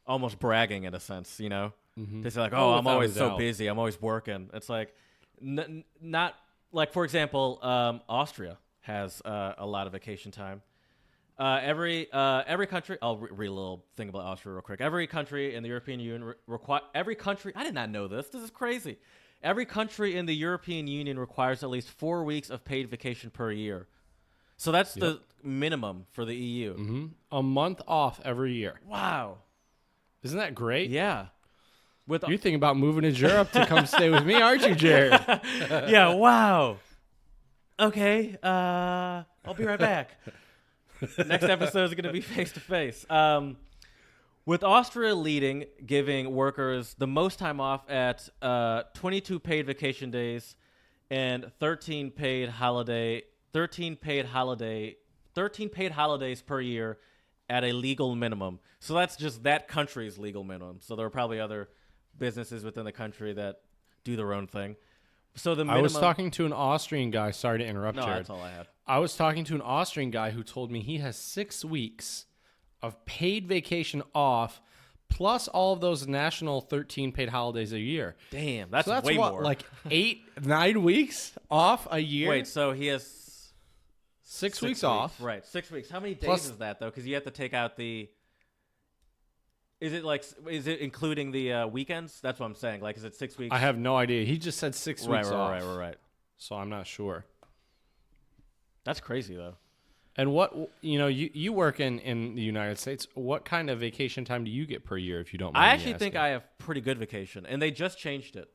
almost bragging in a sense, you know. They say like, "Oh, I'm
without
always
a
so
doubt.
busy. I'm always working." It's like not like, for example, Austria has a lot of vacation time. Every country. I'll read a little thing about Austria real quick. Every country in the European Union every country. I did not know this. This is crazy. Every country in the European Union requires at least 4 weeks of paid vacation per year. So that's the minimum for the EU.
A month off every year.
Wow.
Isn't that great?
Yeah.
You're thinking about moving to Europe to come stay with me, aren't you, Jared?
Yeah. Wow. Okay. I'll be right back. Next episode is going to be face to face. With Austria leading, giving workers the most time off at 22 paid vacation days and 13 paid holidays per year at a legal minimum. So that's just that country's legal minimum. So there are probably other businesses within the country that do their own thing. So the minimum,
I was talking to an Austrian guy. Sorry to interrupt,
No,
Jared.
that's all I had.
I was talking to an Austrian guy who told me he has 6 weeks of paid vacation off, plus all of those national 13 paid holidays a year.
Damn, that's,
So that's
way
what,
more.
like 8-9 weeks off a year?
Wait, so he has
6 weeks off.
Right, 6 weeks. How many days
Plus-
is that though? Because you have to take out the. Is it including the weekends? That's what I'm saying. Like, is it 6 weeks?
I have no idea. He just said 6 weeks off.
Right.
So I'm not sure.
That's crazy though.
And what, you work in the United States. What kind of vacation time do you get per year, if you don't mind
I
me
actually think
asking?
I have pretty good vacation, and they just changed it.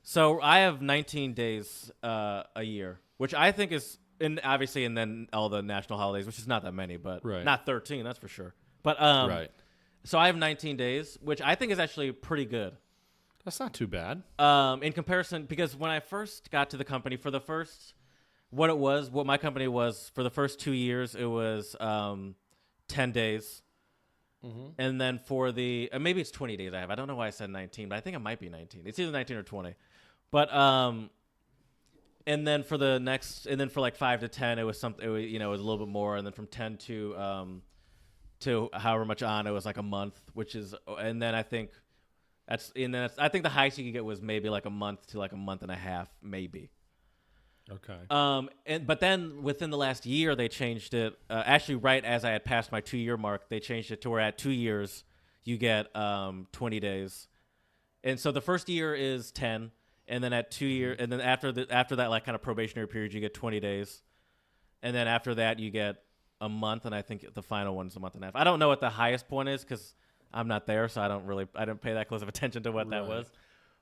So I have 19 days a year, which I think is, and obviously, and then all the national holidays, which is not that many, but
Right.
not 13, that's for sure. But
Right.
So I have 19 days, which I think is actually pretty good.
That's not too bad.
In comparison, because when I first got to the company, what my company was for the first 2 years, it was 10 days. And then for maybe it's 20 days I have. I don't know why I said 19, but I think it might be 19. It's either 19 or 20. But and then for like 5 to 10, it was something. It was a little bit more, and then from 10 to however much on, it was like a month, and then I think I think the highest you could get was maybe like a month to like a month and a half, maybe.
Okay.
But then within the last year, they changed it. Actually, right as I had passed my 2-year mark, they changed it to where at 2 years you get 20 days, and so the first year is 10, and then at 2 years, and then after that like kind of probationary period, you get 20 days, and then after that you get a month, and I think the final one's a month and a half. I don't know what the highest point is because I'm not there, so I didn't pay that close of attention to what that was.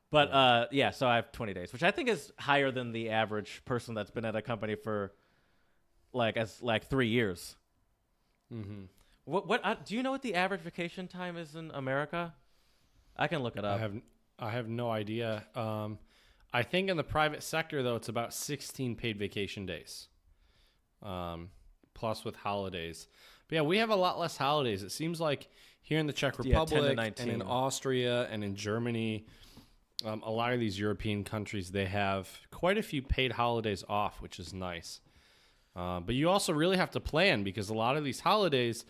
But so I have 20 days, which I think is higher than the average person that's been at a company for like 3 years.
Mm-hmm.
What do you know what the average vacation time is in America? I can look it up.
I have no idea. I think in the private sector though, it's about 16 paid vacation days, plus with holidays. But yeah, we have a lot less holidays. It seems like here in the Czech
10 to
Republic
19.
and in Austria and in Germany, a lot of these European countries, they have quite a few paid holidays off, which is nice. But you also really have to plan because a lot of these holidays,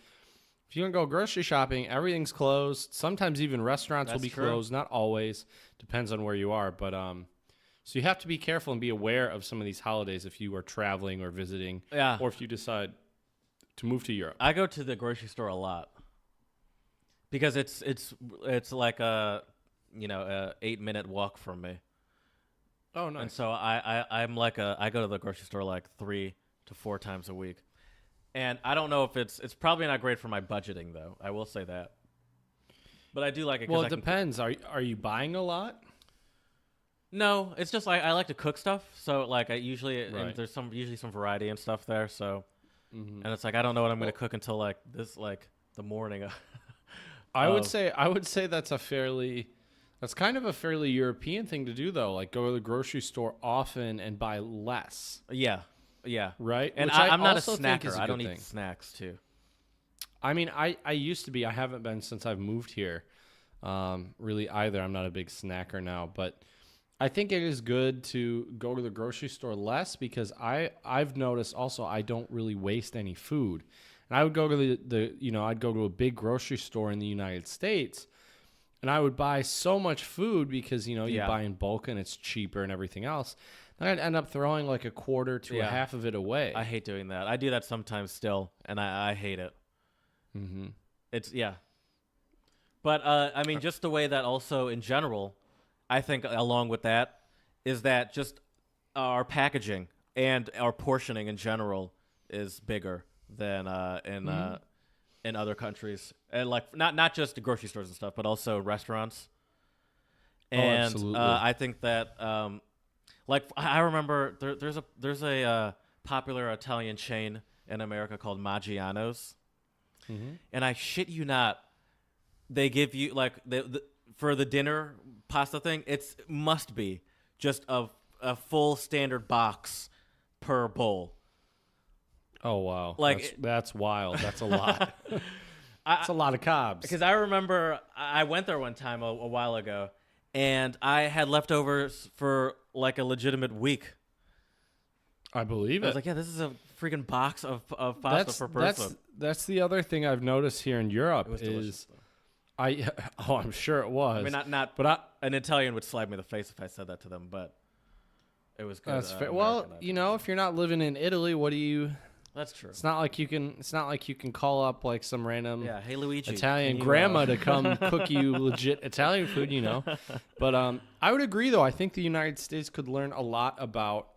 if you're going to go grocery shopping, everything's closed. Sometimes even restaurants will be closed. Not always. Depends on where you are. But so you have to be careful and be aware of some of these holidays if you are traveling or visiting, or if you decide to move to Europe.
I go to the grocery store a lot because it's like a 8-minute walk from me.
Oh, nice.
And so I go to the grocery store like 3 to 4 times a week. And I don't know if it's probably not great for my budgeting though. I will say that. But I do like it.
Well, it depends. Are you buying a lot?
No, it's just like I like to cook stuff. So like I usually
Right.
and there's usually some variety and stuff there. So and it's like I don't know what I'm going to cook until like the morning.
I would say that's kind of a fairly European thing to do though. Like go to the grocery store often and buy less.
Yeah.
Right.
And
Which
I'm not a
also think is
snacker.
a
I don't
good
eat
thing.
snacks too.
I mean, I used to be. I haven't been since I've moved here. Really either. I'm not a big snacker now, but I think it is good to go to the grocery store less because I've noticed also I don't really waste any food. And I would go to I'd go to a big grocery store in the United States and I would buy so much food because, you buy in bulk and it's cheaper and everything else. Then I'd end up throwing like a quarter to a half of it away.
I hate doing that. I do that sometimes still, and I hate it.
Mm-hmm.
It's, But, I mean, just the way that also in general, I think along with that is that just our packaging and our portioning in general is bigger than in other countries. And like not just the grocery stores and stuff, but also restaurants. And
absolutely.
I think that I remember there's a popular Italian chain in America called Maggiano's. Mm-hmm. And I shit you not, they give you like for the dinner pasta thing, must be just a full standard box per bowl.
Oh wow!
Like
that's wild. That's a lot. That's a lot of carbs.
Because I remember I went there one time a while ago, and I had leftovers for like a legitimate week.
I believe it.
I was like, yeah, this is a freaking box of pasta per person.
That's the other thing I've noticed here in Europe
It was delicious,
I'm sure it was.
I mean, an Italian would slap me in the face if I said that to them, but it was good.
That's fair. Well, if you're not living in Italy, what do you?
That's true.
It's not like you can call up like some random
hey Luigi,
Italian grandma to come cook you legit Italian food, But I would agree though. I think the United States could learn a lot about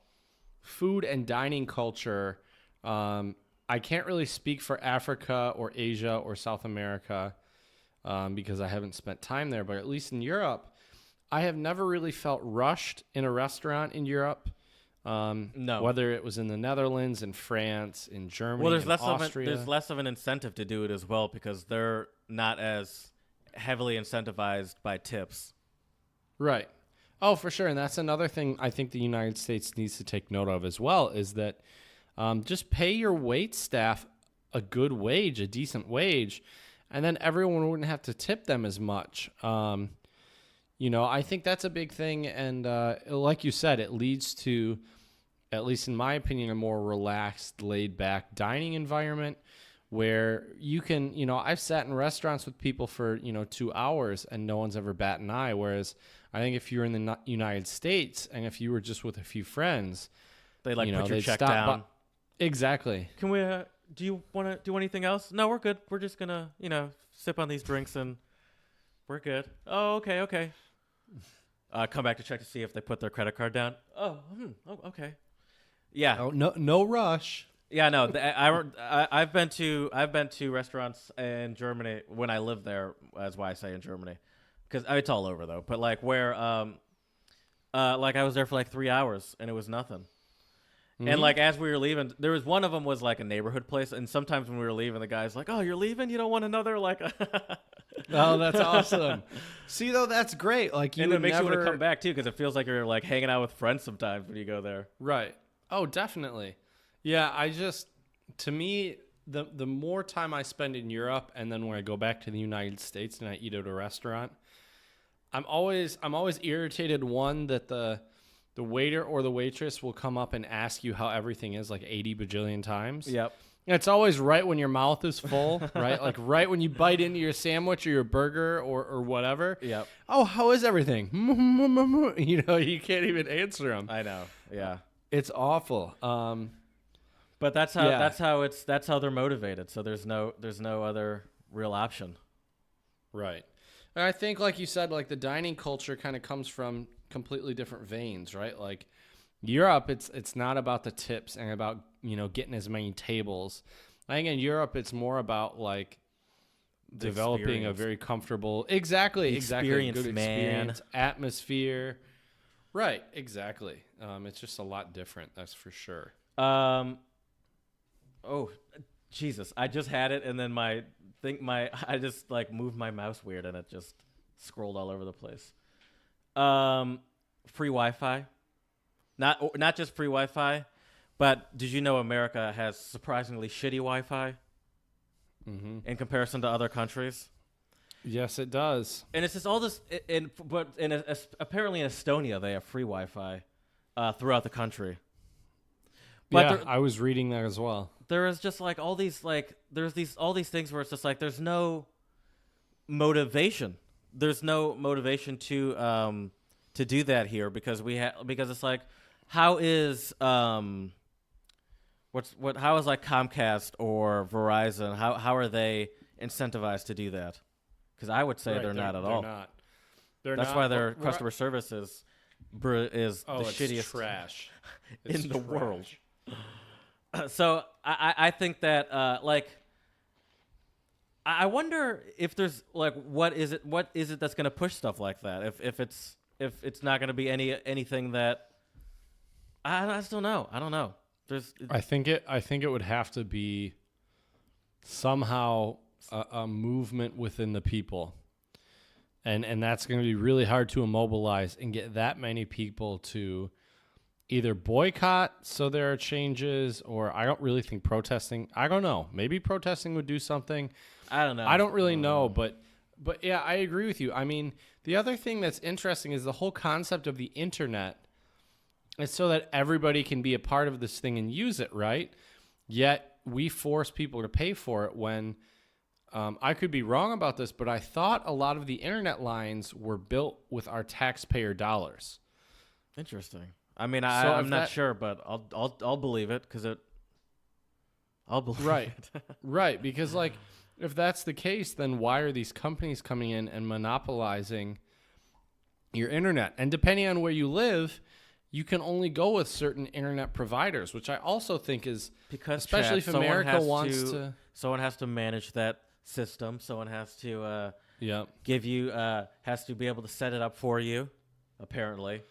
food and dining culture. I can't really speak for Africa or Asia or South America because I haven't spent time there. But at least in Europe, I have never really felt rushed in a restaurant in Europe.
No.
Whether it was in the Netherlands, in France, in Germany,
well, there's
Austria.
there's less of an incentive to do it as well because they're not as heavily incentivized by tips.
Right. Oh, for sure. And that's another thing I think the United States needs to take note of as well is that just pay your wait staff a good wage, a decent wage, and then everyone wouldn't have to tip them as much. I think that's a big thing. And like you said, it leads to, at least in my opinion, a more relaxed, laid-back dining environment where you can, I've sat in restaurants with people for, 2 hours and no one's ever bat an eye. Whereas I think if you're in the United States and if you were just with a few friends,
they put your check down.
Exactly.
Can we, do you want to do anything else? No, we're good. We're just going to, sip on these drinks and we're good. Oh, okay. Come back to check to see if they put their credit card down. Oh, okay. Yeah.
Oh, no rush.
Yeah, no. I've been to restaurants in Germany when I lived there. That's why I say in Germany, because it's all over though. But like where, like I was there for like 3 hours and it was nothing. Mm-hmm. And like as we were leaving, there was one of them was like a neighborhood place, and sometimes when we were leaving, the guy's like, "Oh, you're leaving? You don't want another like?"
Oh, that's awesome. See, though, that's great. Like,
and it makes you want to come back too, because it feels like you're like hanging out with friends sometimes when you go there.
Right. Oh, definitely. Yeah. To me, the more time I spend in Europe, and then when I go back to the United States and I eat at a restaurant, I'm always irritated. One, that the waiter or the waitress will come up and ask you how everything is like 80 bajillion times.
Yep.
And it's always right when your mouth is full, right? Like right when you bite into your sandwich or your burger or whatever.
Yep.
Oh, how is everything? You can't even answer them.
I know. Yeah.
It's awful.
But that's how they're motivated. So there's no other real option.
Right. And I think, like you said, like the dining culture kind of comes from completely different veins, right? Like Europe, it's not about the tips and about, getting as many tables. I think in Europe, it's more about like developing a very comfortable, good experience, atmosphere. Right. Exactly. It's just a lot different. That's for sure.
Oh, Jesus. I just had it. And then I just like moved my mouse weird and it just scrolled all over the place. Free Wi-Fi. Not just free Wi-Fi, but did you know America has surprisingly shitty Wi-Fi in comparison to other countries?
Yes, it does.
And it's just all this. Apparently in Estonia they have free Wi-Fi throughout the country. But
I was reading that as well.
There is just like all these all these things where it's just like there's no motivation. There's no motivation to do that here because it's like how is how is like Comcast or Verizon how are they incentivized to do that? Because I would say they're not at all.
Not.
That's why their customer service is the shittiest
trash
in the world. So I think that I wonder if there's like what is it that's going to push stuff like that if it's not going to be anything that I still know. I don't know.
I think it would have to be somehow a movement within the people. And that's going to be really hard to immobilize and get that many people to either boycott so there are changes, or I don't really think protesting. I don't know. Maybe protesting would do something.
I don't know.
I don't really know, but yeah, I agree with you. I mean, the other thing that's interesting is the whole concept of the internet. It's so that everybody can be a part of this thing and use it, right? Yet we force people to pay for it when I could be wrong about this, but I thought a lot of the internet lines were built with our taxpayer dollars.
Interesting. I mean, I'm not sure, but I'll believe it because I'll believe it.
Right. Because like, if that's the case, then why are these companies coming in and monopolizing your internet? And depending on where you live, you can only go with certain internet providers, which I also think is
because
especially if America wants to.
Someone has to manage that system. Someone has to give you has to be able to set it up for you. Apparently.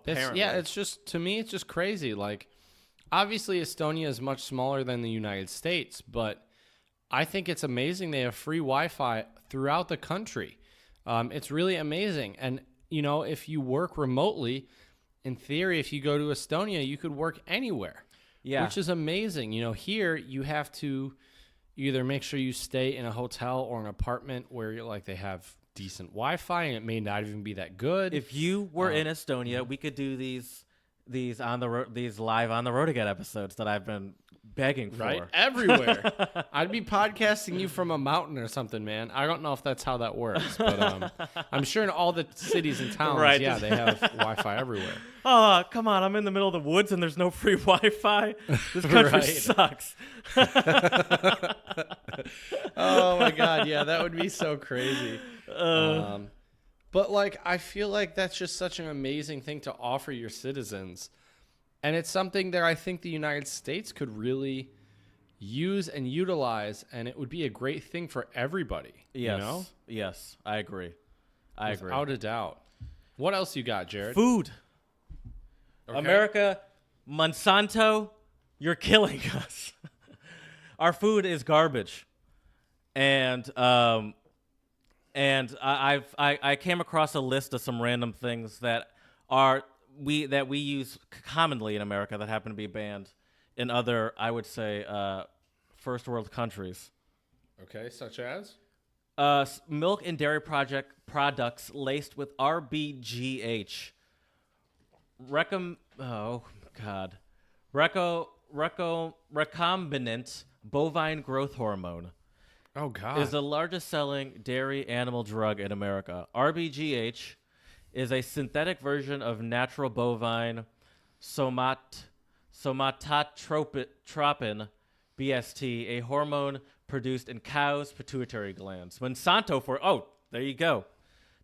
It's just, to me, it's just crazy. Like, obviously, Estonia is much smaller than the United States, but I think it's amazing they have free Wi-Fi throughout the country. It's really amazing. And, you know, if you work remotely, in theory, if you go to Estonia, you could work anywhere, which is amazing. You know, here you have to either make sure you stay in a hotel or an apartment where you're like they have decent Wi-Fi, and it may not even be that good.
If you were in Estonia, we could do these on the these live on the road again episodes that I've been begging for.
Right, everywhere. I'd be podcasting you from a mountain or something, man. I don't know if that's how that works, but I'm sure in all the cities and towns, they have Wi-Fi everywhere.
Oh, come on! I'm in the middle of the woods and there's no free Wi-Fi. This country sucks.
Oh my God, yeah, that would be so crazy. But like, I feel like that's just such an amazing thing to offer your citizens. And it's something that I think the United States could really use and utilize, and it would be a great thing for everybody.
Yes.
You know?
Yes, I agree.
Without a doubt. What else you got, Jared?
Food.
Okay.
America, Monsanto, you're killing us. Our food is garbage. And I came across a list of some random things that we use commonly in America that happen to be banned in other, I would say, first world countries.
Okay, such as?
Milk and dairy products laced with RBGH. Recombinant bovine growth hormone.
Oh, God.
Is the largest selling dairy animal drug in America. RBGH is a synthetic version of natural bovine somatotropin BST, a hormone produced in cows' pituitary glands. Monsanto, there you go,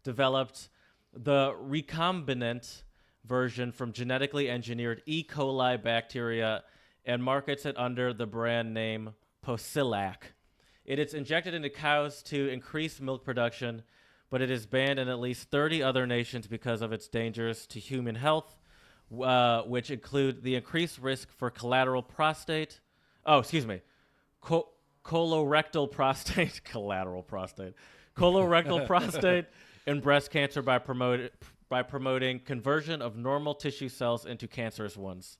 developed the recombinant version from genetically engineered E. coli bacteria and markets it under the brand name Posilac. It is injected into cows to increase milk production, but it is banned in at least 30 other nations because of its dangers to human health, which include the increased risk for colorectal prostate, colorectal prostate, and breast cancer by promoting conversion of normal tissue cells into cancerous ones.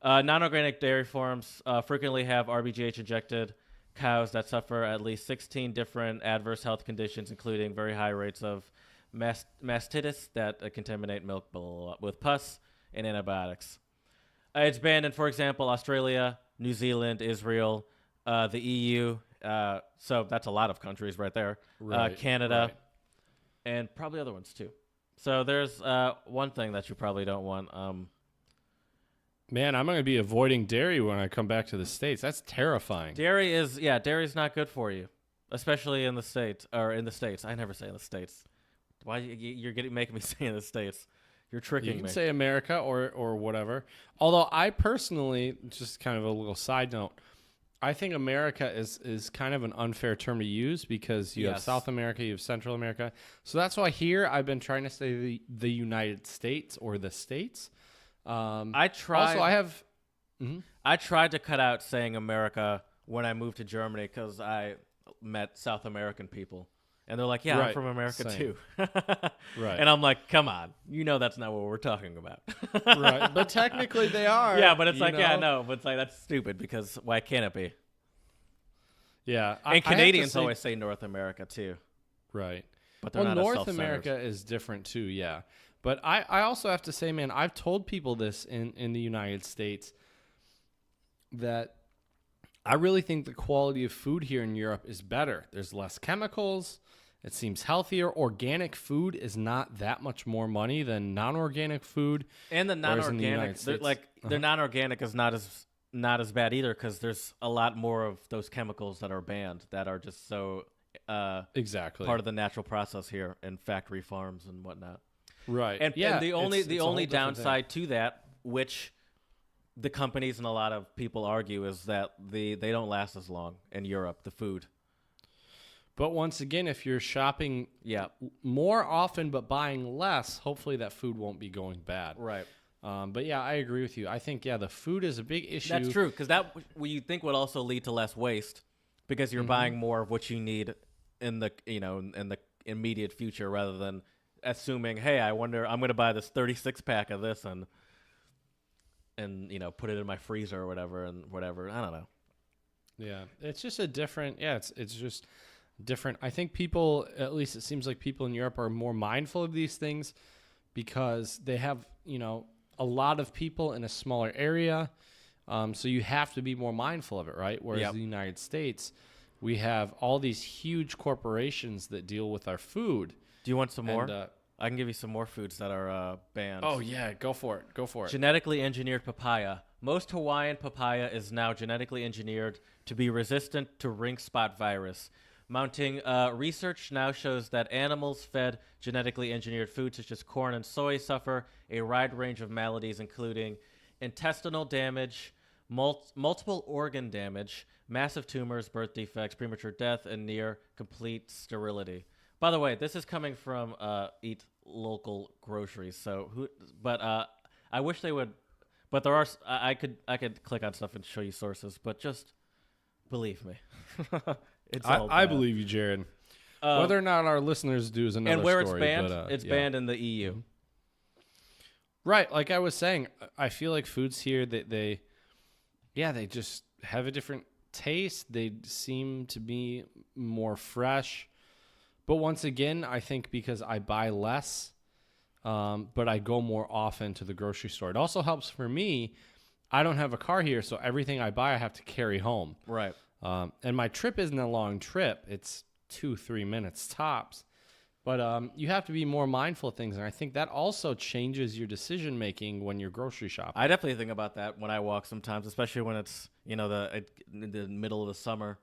Non-organic dairy farms frequently have RBGH injected cows that suffer at least 16 different adverse health conditions, including very high rates of mastitis that contaminate milk with pus and antibiotics. It's banned in, for example, Australia, New Zealand, Israel, the EU. So that's a lot of countries right there.
Right,
Canada,
right.
and probably other ones too. So there's one thing that you probably don't want.
Man, I'm going to be avoiding dairy when I come back to the States. That's terrifying.
Dairy's not good for you, especially in the States. I never say in the States. Why you're making me say in the States? You're tricking me.
You can say America or whatever. Although I personally, just kind of a little side note, I think America is kind of an unfair term to use because you have South America, you have Central America. So that's why here I've been trying to say the United States or the States.
I tried.
Also, I have.
I tried to cut out saying America when I moved to Germany because I met South American people, and they're like, "Yeah, I'm
Right,
from America
same.
too."
Right.
And I'm like, "Come on, you know that's not what we're talking about."
Right, but technically they are.
Yeah, but it's
you
like,
know?
yeah, no, but it's like that's stupid because why can't it be?
Yeah,
And Canadians always say North America too.
Right.
But they're not as
North
self-centered.
America is different too, yeah. But I also have to say, man, I've told people this in the United States that I really think the quality of food here in Europe is better. There's less chemicals. It seems healthier. Organic food is not that much more money than non-organic food.
And the
whereas in the
non-organic,
United States-
the non-organic is not as bad either because there's a lot more of those chemicals that are banned that are just so
Exactly.
part of the natural process here in factory farms and whatnot.
Right.
And,
yeah,
and the only
it's a whole different
downside to that, which the companies and a lot of people argue, is that they don't last as long in Europe. The food.
But once again, if you're shopping
Yeah.
more often but buying less, hopefully that food won't be going bad.
Right.
But yeah, I agree with you. I think the food is a big issue.
That's true because that you think would also lead to less waste because you're buying more of what you need in the in the immediate future rather than assuming, hey, I wonder I'm going to buy this 36 pack of this and put it in my freezer or whatever. I don't know.
Yeah, it's just a different. Yeah, it's just different. I think people, at least it seems like people in Europe, are more mindful of these things because they have a lot of people in a smaller area. So you have to be more mindful of it, right? Whereas in the United States, we have all these huge corporations that deal with our food.
Do you want some more?
And,
I can give you some more foods that are banned.
oh yeah, go for it.
Genetically engineered papaya. Most Hawaiian papaya is now genetically engineered to be resistant to ring spot virus. Mounting research now shows that animals fed genetically engineered foods such as corn and soy suffer a wide range of maladies, including intestinal damage, multiple organ damage, massive tumors, birth defects, premature death, and near complete sterility. By the way, this is coming from Eat Local Groceries. I wish they would. But there are. I could click on stuff and show you sources, but just believe me.
I believe you, Jared. Whether or not our listeners do is another
story. And where
story,
it's banned,
but,
it's banned in the EU.
Right, like I was saying, I feel like foods here they just have a different taste. They seem to be more fresh. But once again, I think because I buy less, but I go more often to the grocery store. It also helps for me. I don't have a car here, so everything I buy I have to carry home.
Right.
And my trip isn't a long trip. It's 2-3 minutes tops. But you have to be more mindful of things. And I think that also changes your decision making when you're grocery shopping.
I definitely think about that when I walk sometimes, especially when it's, in the middle of the summer.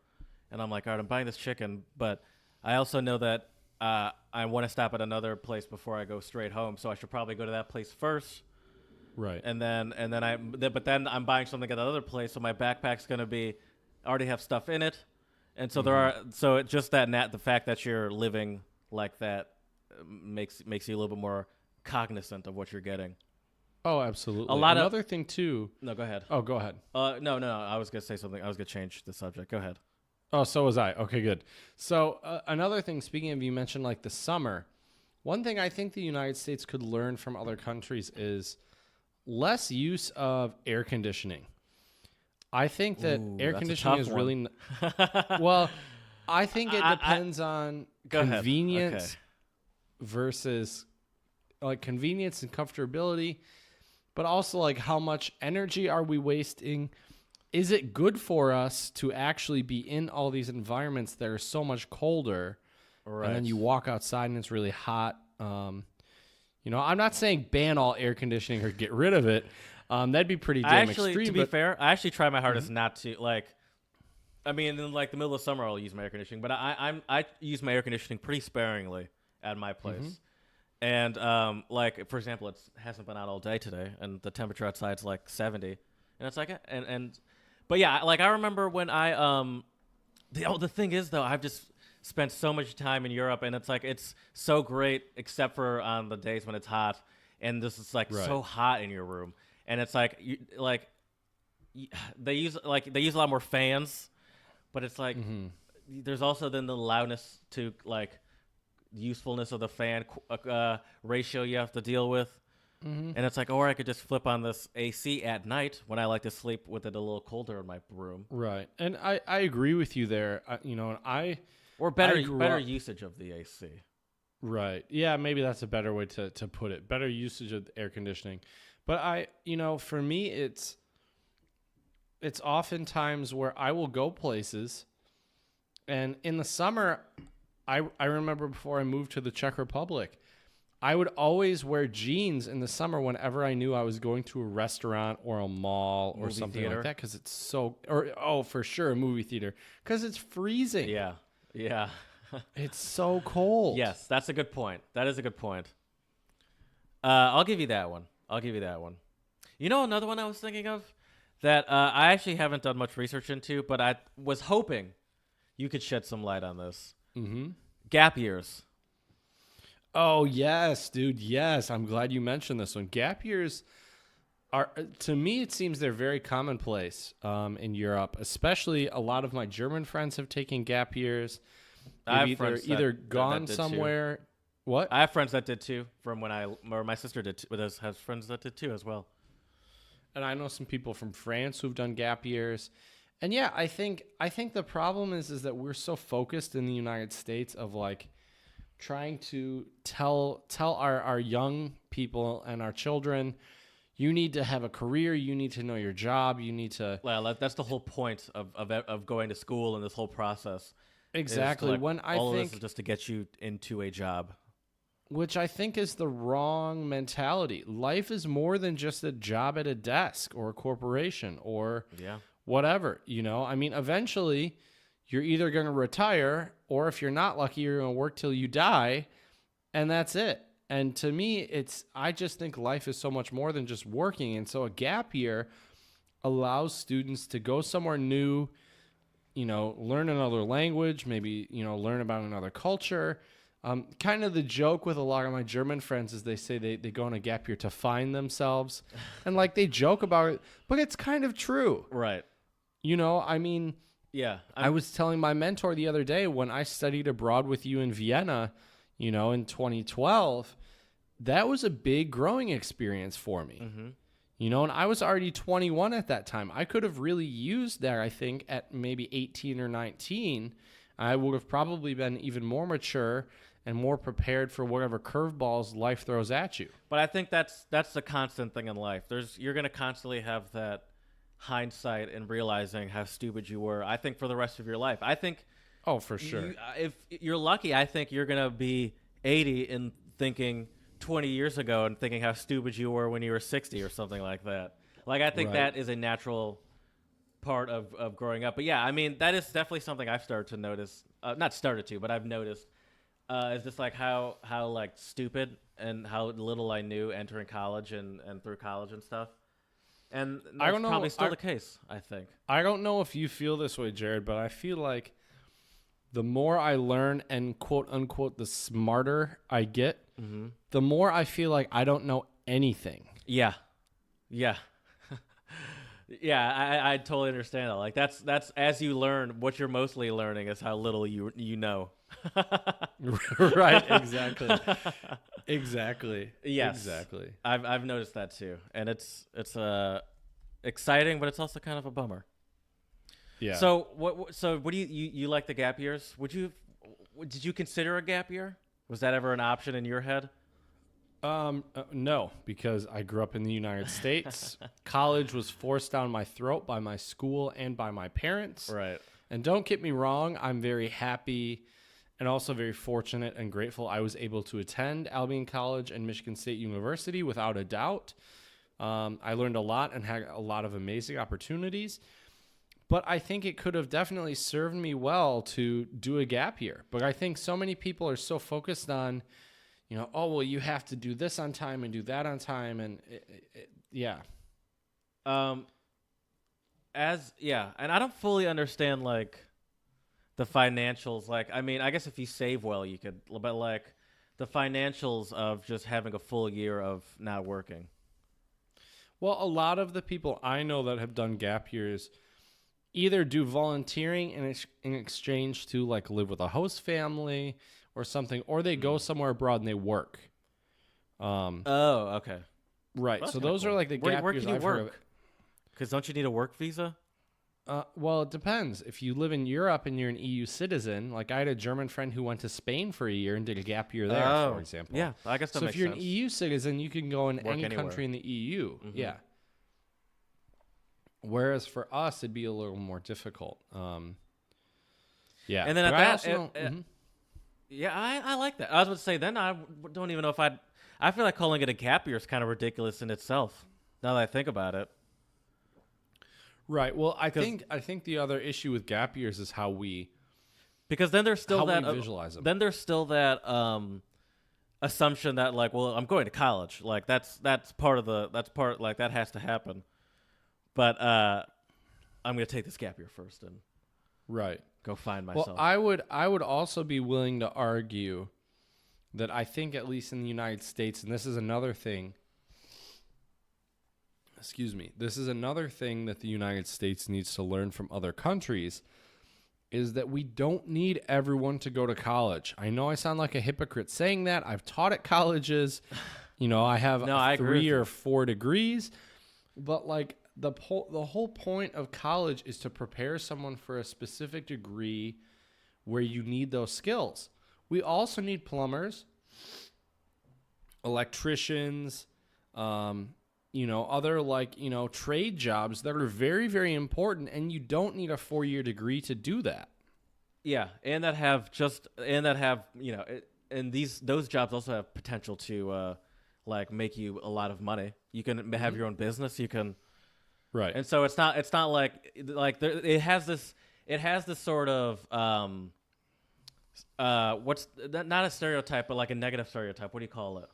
And I'm like, all right, I'm buying this chicken. But I also know that I want to stop at another place before I go straight home. So I should probably go to that place first.
Right.
And then I'm buying something at the other place. So my backpack's going to already have stuff in it. And so it's just the fact that you're living like that makes you a little bit more cognizant of what you're getting.
Oh, absolutely. Another thing too.
No, go ahead.
Oh, go ahead.
No. I was gonna say something. I was gonna change the subject. Go ahead.
Oh, so was I. Okay, good. So another thing. Speaking of, you mentioned like the summer. One thing I think the United States could learn from other countries is less use of air conditioning. I think that
Ooh,
air
that's a
conditioning
tough
is
one.
really well. I think it depends on
Go ahead.
convenience
Okay.
versus like convenience and comfortability, but also like how much energy are we wasting? Is it good for us to actually be in all these environments that are so much colder,
Right.
and then you walk outside and it's really hot? I'm not saying ban all air conditioning or get rid of it. That'd be pretty damn extreme.
To be
but
fair, I actually try my hardest not to like. I mean, in like the middle of summer, I'll use my air conditioning, but I use my air conditioning pretty sparingly at my place. And like for example, it hasn't been out all day today, and the temperature outside's like 70, and it's like but yeah, like I remember when the thing is though, I've just spent so much time in Europe, and it's like it's so great except for on the days when it's hot, and this is like so hot in your room, and it's like they use a lot more fans, but it's like there's also then the loudness to like usefulness of the fan ratio you have to deal with. And it's like, or I could just flip on this AC at night when I like to sleep with it a little colder in my room.
Right. And I agree with you there.
Or better usage of the AC.
Right. Yeah, maybe that's a better way to put it. Better usage of air conditioning. But for me, it's oftentimes where I will go places, and in the summer, I remember before I moved to the Czech Republic, I would always wear jeans in the summer whenever I knew I was going to a restaurant or a mall or
Movie
something
theater.
like that, because it's for sure, a movie theater, because it's freezing.
Yeah. Yeah.
It's so cold.
Yes, that's a good point. That is a good point. I'll give you that one. You know, another one I was thinking of that I actually haven't done much research into, but I was hoping you could shed some light on this. Gap years.
Oh, yes, dude. Yes. I'm glad you mentioned this one. Gap years are, to me, it seems they're very commonplace in Europe, especially a lot of my German friends have taken gap years. They've either gone somewhere.
Too.
What?
I have friends that did too, from when my sister did, has friends that did too as well.
And I know some people from France who've done gap years. And yeah, I think the problem is that we're so focused in the United States of like trying to tell our young people and our children, you need to have a career, you need to know your job, you need to.
Well, that's the whole point of going to school and this whole process.
Exactly.
Like,
when I
all
think
of this is just to get you into a job.
Which I think is the wrong mentality. Life is more than just a job at a desk or a corporation or whatever. I mean, eventually you're either going to retire, or if you're not lucky, you're going to work till you die, and that's it. And to me, I just think life is so much more than just working. And so a gap year allows students to go somewhere new, learn another language, maybe, learn about another culture. Kind of the joke with a lot of my German friends is they say they go on a gap year to find themselves. And like they joke about it, but it's kind of true.
Right.
I mean,
yeah.
I was telling my mentor the other day when I studied abroad with you in Vienna, in 2012, that was a big growing experience for me. And I was already 21 at that time. I could have really used that, I think, at maybe 18 or 19. I would have probably been even more mature and more prepared for whatever curveballs life throws at you.
But I think that's the constant thing in life. You're going to constantly have that hindsight and realizing how stupid you were, I think, for the rest of your life. I think...
Oh, for sure.
If you're lucky, I think you're going to be 80 and thinking 20 years ago and thinking how stupid you were when you were 60 or something like that. Like, I think that is a natural part of growing up. But yeah, I mean, that is definitely something I've started to notice. Not started to, but I've noticed. Is just like how like stupid and how little I knew entering college and through college and stuff. And that's probably still the case, I think. I
don't know if you feel this way, Jared, but I feel like the more I learn and quote unquote the smarter I get, the more I feel like I don't know anything.
Yeah. Yeah. Yeah, I totally understand that. Like that's as you learn, what you're mostly learning is how little you know.
Right, exactly. Exactly.
Yes.
Exactly.
I've noticed that too. And it's exciting, but it's also kind of a bummer.
Yeah.
So what do you like the gap years? Did you consider a gap year? Was that ever an option in your head?
No, because I grew up in the United States. College was forced down my throat by my school and by my parents.
Right.
And don't get me wrong, I'm very happy and also very fortunate and grateful I was able to attend Albion College and Michigan State University without a doubt. I learned a lot and had a lot of amazing opportunities. But I think it could have definitely served me well to do a gap year. But I think so many people are so focused on, oh, well, you have to do this on time and do that on time. And yeah.
And I don't fully understand like the financials. Like, I mean, I guess if you save well, you could, but like the financials of just having a full year of not working.
Well, a lot of the people I know that have done gap years either do volunteering in exchange to like live with a host family or something, or they go somewhere abroad and they work.
Okay.
Right.
Well,
So those are like the gap
where
years
can you
I've heard of.
work? Because don't you need a work visa?
Well, it depends. If you live in Europe and you're an EU citizen, like I had a German friend who went to Spain for a year and did a gap year there, for example.
Yeah, I guess that
so
makes
if you're
sense.
an EU citizen, you can go in
Work
any
anywhere.
country in the EU.
Mhm.
Yeah. Whereas for us, it'd be a little more difficult. Yeah.
And then
But
at
I
that,
also know-
yeah, I like that. I was about to say, then I don't even know if I feel like calling it a gap year is kind of ridiculous in itself, now that I think about it.
Right. Well, I think the other issue with gap years is how we
Because then there's still
how
that
we visualize them.
Then there's still that assumption that like, well, I'm going to college. Like that's part like that has to happen. But I'm going to take this gap year first and
Right.
go find myself.
Well, I would also be willing to argue that I think at least in the United States, and this is another thing. This is another thing that the United States needs to learn from other countries is that we don't need everyone to go to college. I know I sound like a hypocrite saying that. I've taught at colleges. I have
I agree with
3
you.
or 4 degrees. But like the whole point of college is to prepare someone for a specific degree where you need those skills. We also need plumbers, electricians, other trade jobs that are very, very important, and you don't need a 4-year degree to do that.
Yeah, and those jobs also have potential to make you a lot of money. You can have your own business. You can,
right?
And so it's not like it has this sort of not a stereotype, but like a negative stereotype. What do you call it?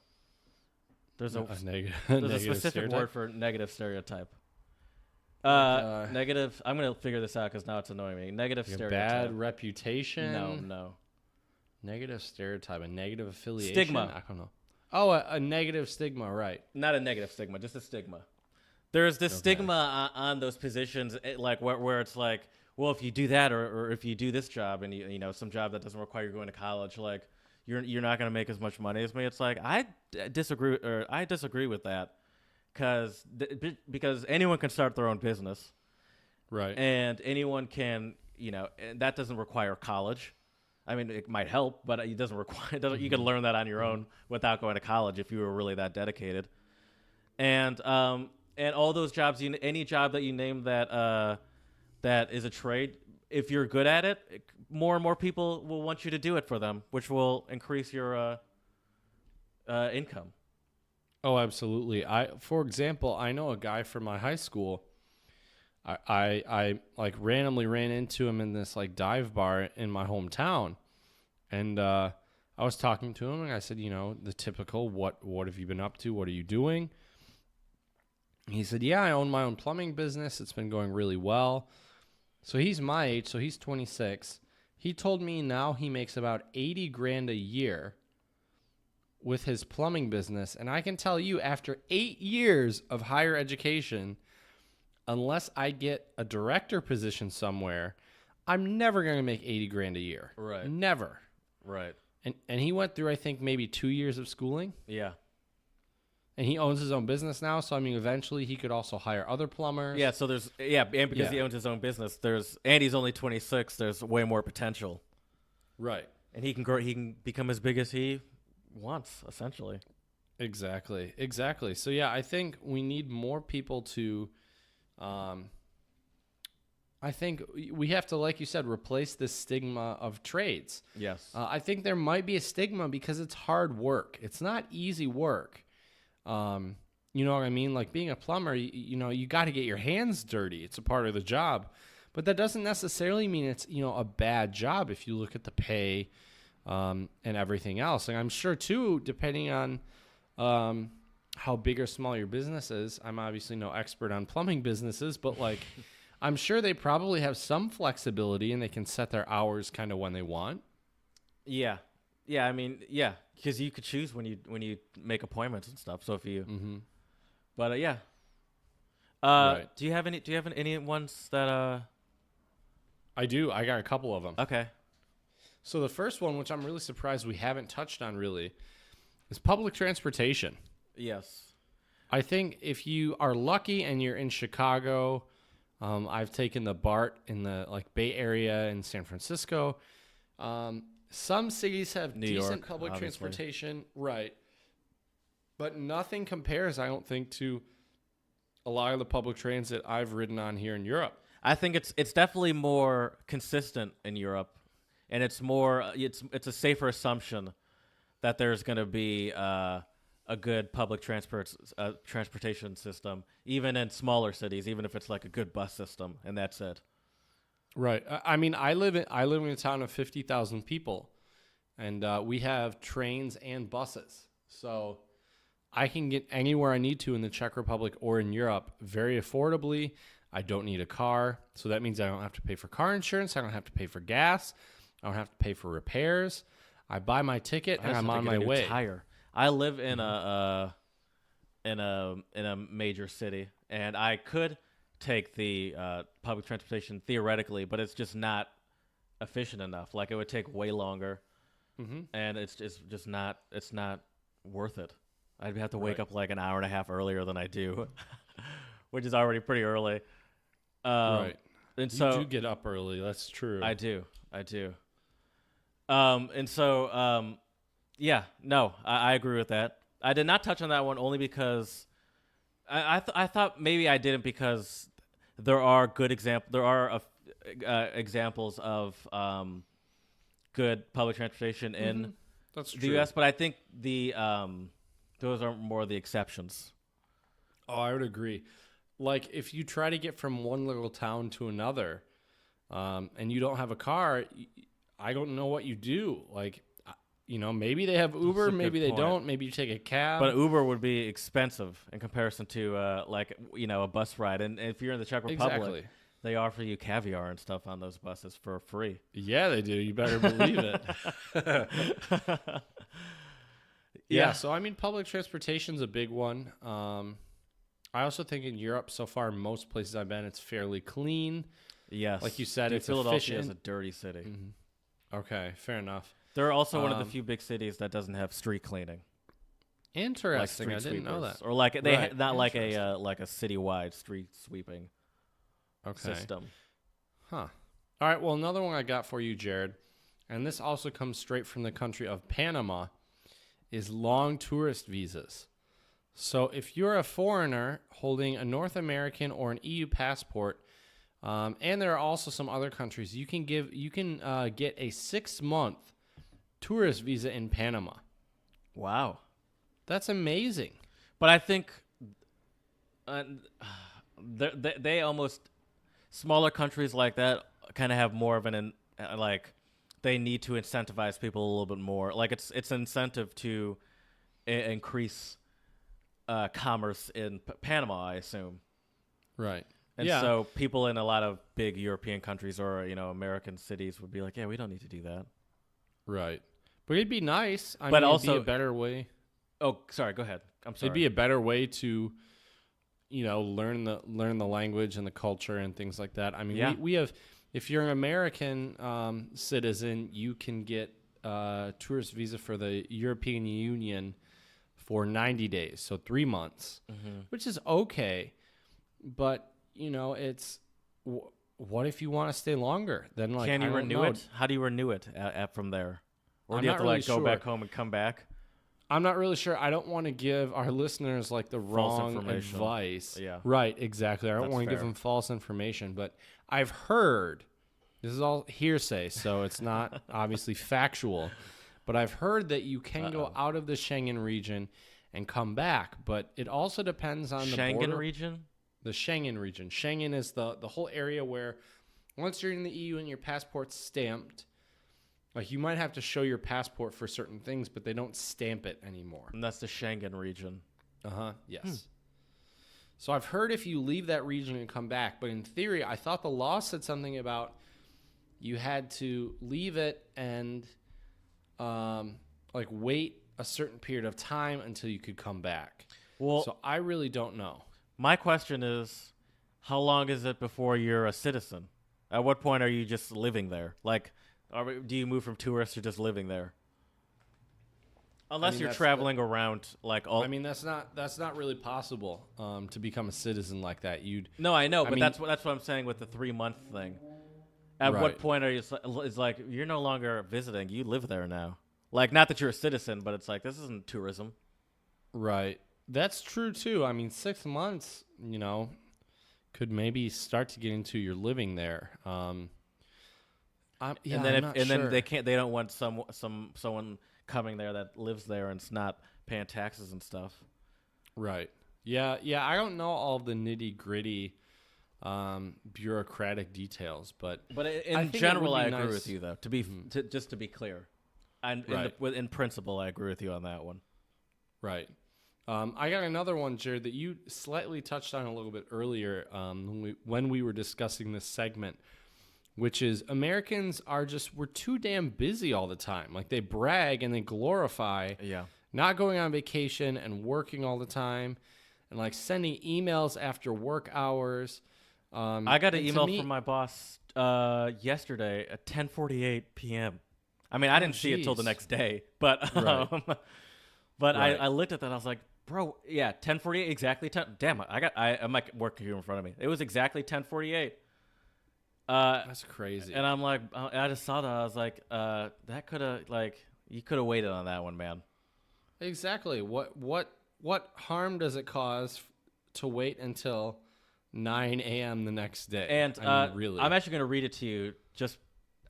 There's a specific
stereotype?
word for negative stereotype.
Like,
negative. I'm gonna figure this out because now it's annoying me. Negative
like a
stereotype.
bad reputation.
No.
Negative stereotype, a negative affiliation.
Stigma.
I don't know. Oh, a negative stigma, right?
Not a negative stigma, just a stigma. There's this stigma on those positions, like where it's like, well, if you do that or if you do this job and you some job that doesn't require you going to college, like you're not going to make as much money as me. It's like I disagree with that because anyone can start their own business,
Right.
and anyone can and that doesn't require college. I mean, it might help, but it doesn't require. You can learn that on your own without going to college if you were really that dedicated. And all those jobs, any job that you name that is a trade, if you're good at it, more and more people will want you to do it for them, which will increase your income.
Oh, absolutely. For example, I know a guy from my high school. I like randomly ran into him in this like dive bar in my hometown, and I was talking to him and I said, the typical, what have you been up to? What are you doing? He said, yeah, I own my own plumbing business. It's been going really well. So he's my age, so he's 26. He told me now he makes about 80 grand a year with his plumbing business, and I can tell you after 8 years of higher education, unless I get a director position somewhere, I'm never going to make 80 grand a year.
Right.
Never.
Right.
And he went through, I think, maybe 2 years of schooling.
Yeah.
And he owns his own business now, so I mean, eventually he could also hire other plumbers.
Yeah, so there's and because he owns his own business, and he's only 26. There's way more potential,
Right.
and he can grow. He can become as big as he wants, essentially.
Exactly. So yeah, I think we need more people to. I think we have to, like you said, replace this stigma of trades.
Yes.
I think there might be a stigma because it's hard work. It's not easy work. You know what I mean? Like being a plumber, you got to get your hands dirty. It's a part of the job. But that doesn't necessarily mean it's, a bad job if you look at the pay and everything else. And I'm sure, too, depending on how big or small your business is, I'm obviously no expert on plumbing businesses, but like I'm sure they probably have some flexibility and they can set their hours kind of when they want.
Yeah. I mean, because you could choose when you make appointments and stuff. So if you, but yeah.
Right.
Do you have any ones that
I do. I got a couple of them.
Okay.
So the first one, which I'm really surprised we haven't touched on really, is public transportation.
Yes.
I think if you are lucky and you're in Chicago, I've taken the BART in the Bay Area in San Francisco. Some cities have
New
decent
York,
public
obviously.
transportation, right? But nothing compares, I don't think, to a lot of the public transit I've ridden on here in Europe.
I think it's definitely more consistent in Europe, and it's a safer assumption that there's going to be a good public transportation system, even in smaller cities, even if it's like a good bus system, and that's it.
Right. I mean, I live in a town of 50,000 people, and we have trains and buses. So I can get anywhere I need to in the Czech Republic or in Europe very affordably. I don't need a car, so that means I don't have to pay for car insurance. I don't have to pay for gas. I don't have to pay for repairs. I buy my ticket and I'm on my way.
Tire. I live in a major city, and I could take the public transportation theoretically, but it's just not efficient enough. Like it would take way longer, and it's just not worth it. I'd have to wake up like an hour and a half earlier than I do, which is already pretty early.
Right.
And so
you do get up early. That's true.
I do. And so yeah, no, I agree with that. I did not touch on that one only because I thought maybe I didn't because there are good examples of good public transportation in
That's true.
the U.S., but I think those are more the exceptions.
Oh, I would agree. Like if you try to get from one little town to another, and you don't have a car, I don't know what you do. Like, maybe they have Uber, maybe they don't. Maybe you take a cab.
But Uber would be expensive in comparison to a bus ride. And if you're in the Czech Republic, they offer you caviar and stuff on those buses for free.
Yeah, they do. You better believe it. Yeah. So I mean, public transportation's a big one. I also think in Europe so far, most places I've been, it's fairly clean.
Yes.
Like you said, it's
Philadelphia
efficient.
is a dirty city.
Okay, fair enough.
They're also one of the few big cities that doesn't have street cleaning.
Interesting.
Like
I didn't know that.
Or not like a citywide street sweeping system.
Huh. All right. Well, another one I got for you, Jared, and this also comes straight from the country of Panama, is long tourist visas. So if you're a foreigner holding a North American or an EU passport, and there are also some other countries, you can get a 6-month tourist visa in Panama.
Wow.
That's amazing.
But I think they almost, smaller countries like that kind of have more of an they need to incentivize people a little bit more. Like it's an incentive to increase commerce in Panama, I assume.
Right.
And so people in a lot of big European countries or American cities would be like, yeah, we don't need to do that.
Right. But it'd be nice. I
But
mean,
also
it'd be a better way.
Oh, sorry. Go ahead. I'm sorry.
It'd be a better way to, learn the language and the culture and things like that. I mean, we have. If you're an American citizen, you can get a tourist visa for the European Union for 90 days, so 3 months, which is okay. But, it's what if you want to stay longer? Then, like,
Can you
I don't
renew
know.
it? How do you renew it from there? Or
I'm
do you have
not
to,
really
go
sure.
back home and come back?
I'm not really sure. I don't want to give our listeners, like, the wrong
information.
advice.
Yeah.
Right, exactly. I don't
That's
want to give
fair.
them false information. But I've heard, this is all hearsay, so it's not obviously factual, but I've heard that you can go out of the Schengen region and come back. But it also depends on the
Schengen
border.
region?
The Schengen region. Schengen is the whole area where once you're in the EU and your passport's stamped, like, you might have to show your passport for certain things, but they don't stamp it anymore.
And that's the Schengen region.
Yes. So I've heard if you leave that region and come back, but in theory, I thought the law said something about you had to leave it and wait a certain period of time until you could come back.
Well,
So I really don't know.
my question is, how long is it before you're a citizen? At what point are you just living there? Like, do you move from tourist to just living there? Unless you're traveling around, like all.
I mean, that's not really possible to become a citizen like that.
No, I know, but
mean-
that's what I'm saying with the 3-month thing. At what
Right.
point are you? It's like you're no longer visiting; you live there now. Like, not that you're a citizen, but it's like this isn't tourism.
Right. That's true too. I mean, 6 months, could maybe start to get into your living there.
And then they don't want someone coming there that lives there and it's not paying taxes and stuff.
Right. Yeah. I don't know all the nitty gritty bureaucratic details, but
But
I
in
think it
general,
would
I
be
agree
nice-
with you, though. Just to be clear, and
Right.
in principle, I agree with you on that one.
right. I got another one, Jared, that you slightly touched on a little bit earlier when we were discussing this segment, which is Americans we're too damn busy all the time. Like, they brag and they glorify
Yeah.
not going on vacation and working all the time and, like, sending emails after work hours.
I got an
and to
email
me-
from my boss yesterday at 10:48 p.m. I mean, I didn't see it till the
jeez.
next day, but
Right.
but
Right.
I looked at that. I was like, bro, yeah, 10:48 exactly. Damn, I'm like working here in front of me. It was exactly 10:48.
That's crazy.
And I'm like, I just saw that. I was like, that could have, like, you could have waited on that one, man.
Exactly. What harm does it cause to wait until 9 a.m. the next day?
And
I mean, really,
I'm actually going to read it to you.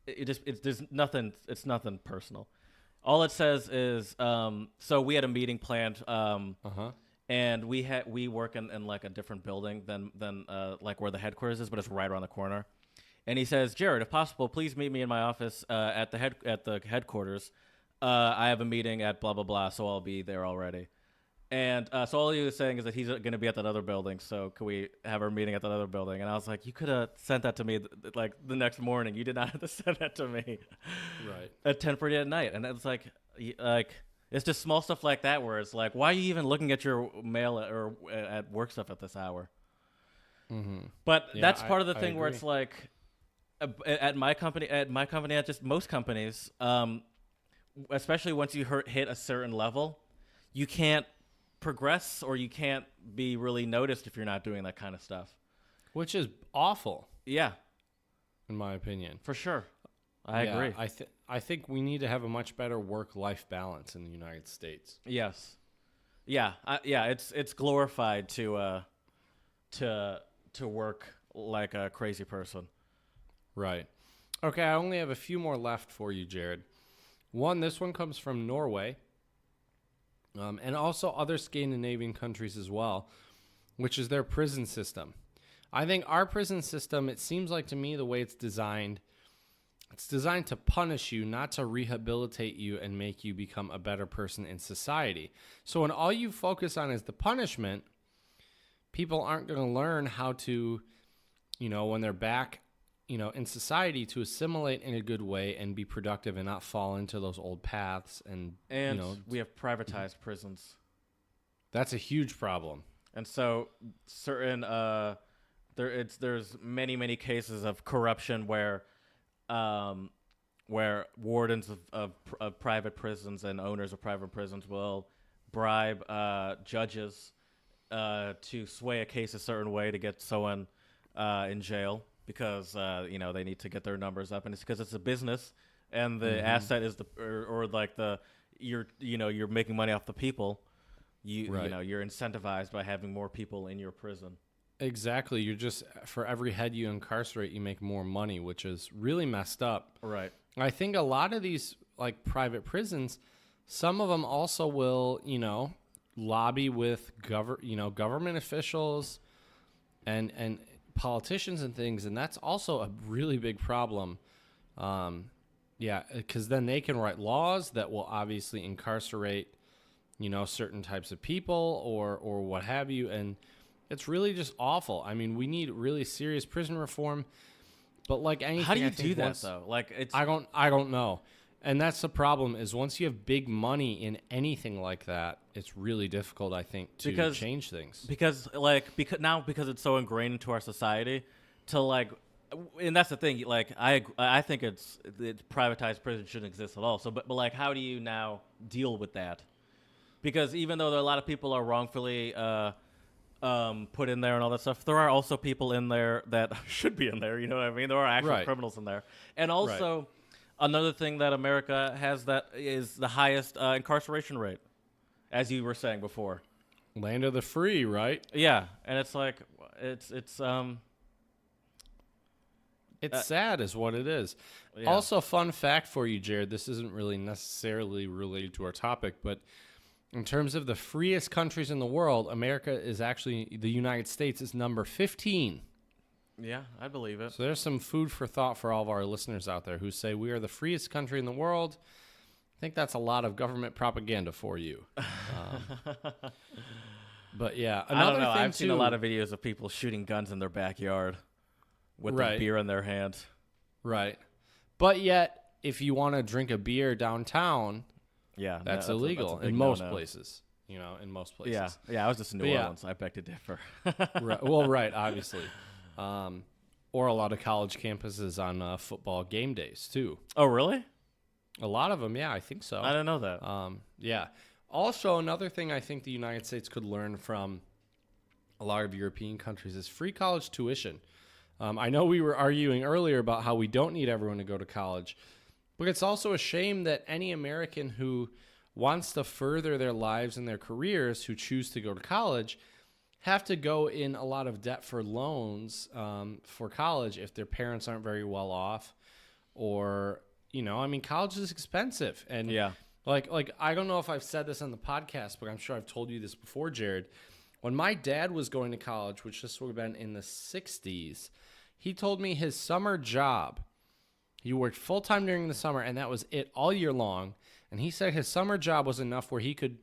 There's nothing. It's nothing personal. All it says is, so we had a meeting planned, and we work in like a different building than like where the headquarters is, but it's right around the corner. And he says, Jared, if possible, please meet me in my office at the headquarters. I have a meeting at blah blah blah, so I'll be there already. And so all he was saying is that he's going to be at that other building, so can we have our meeting at that other building? And I was like, you could have sent that to me like the next morning. You did not have to send that to me
right.
at 10:40 at night. And it's like it's just small stuff like that where it's like, why are you even looking at your mail or at work stuff at this hour?
Mm-hmm.
But
Yeah,
that's part of the
I
thing where
agree.
it's like at my company, at just most companies, especially once you hit a certain level, you can't progress or you can't be really noticed if you're not doing that kind of stuff.
Which is awful,
Yeah,
in my opinion.
for sure. I agree.
I think we need to have a much better work-life balance in the United States.
Yes. Yeah. It's glorified to work like a crazy person.
Right. Okay, I only have a few more left for you, Jared. This one comes from Norway, and also other Scandinavian countries as well, which is their prison system. I think our prison system, it seems like to me the way it's designed to punish you, not to rehabilitate you and make you become a better person in society. So when all you focus on is the punishment, people aren't going to learn how to, when they're back, in society, to assimilate in a good way and be productive and not fall into those old paths. And
we have privatized prisons.
That's a huge problem.
And so certain there's many cases of corruption where wardens of private prisons and owners of private prisons will bribe judges to sway a case a certain way to get someone in jail because they need to get their numbers up, and it's because it's a business, and the asset is you're making money off the people. You're incentivized by having more people in your prison.
Exactly. You're just, for every head you incarcerate, you make more money, which is really messed up.
Right.
I think a lot of these like private prisons, some of them also will, lobby with government officials and politicians and things, and that's also a really big problem. Because then they can write laws that will obviously incarcerate, certain types of people or what have you, and it's really just awful. I mean, we need really serious prison reform, but like anything,
how do you do that though? Like,
I don't know. And that's the problem, is once you have big money in anything like that, it's really difficult, I think, to change things. Because
it's so ingrained into our society and that's the thing, like I think it's privatized prison shouldn't exist at all. So but like, how do you now deal with that? Because even though there are a lot of people are wrongfully put in there and all that stuff, there are also people in there that should be in there, you know what I mean? There are actual criminals in there. And also another thing that America has that is the highest incarceration rate, as you were saying before.
Land of the free, right?
Yeah, and it's like it's
sad is what it is. Yeah. Also, fun fact for you, Jared, this isn't really necessarily related to our topic, but in terms of the freest countries in the world, the United States is number 15.
Yeah, I believe it.
So there's some food for thought for all of our listeners out there who say we are the freest country in the world. I think that's a lot of government propaganda for you. But yeah,
I don't know. I've seen a lot of videos of people shooting guns in their backyard with the beer in their hand.
Right. But yet, if you want to drink a beer downtown, that's illegal in most places. In most places.
Yeah. I was just in New Orleans. I beg to differ.
Right. Well, right, obviously. Or a lot of college campuses on football game days, too.
Oh, really?
A lot of them, yeah, I think so.
I didn't know that.
Yeah. Also, another thing I think the United States could learn from a lot of European countries is free college tuition. I know we were arguing earlier about how we don't need everyone to go to college, but it's also a shame that any American who wants to further their lives and their careers, who choose to go to college, have to go in a lot of debt for loans for college if their parents aren't very well off, or college is expensive. And like I don't know if I've said this on the podcast, but I'm sure I've told you this before, Jared. When my dad was going to college, which this would have been in the 60s, he told me his summer job, he worked full-time during the summer, and that was it all year long. And he said his summer job was enough where he could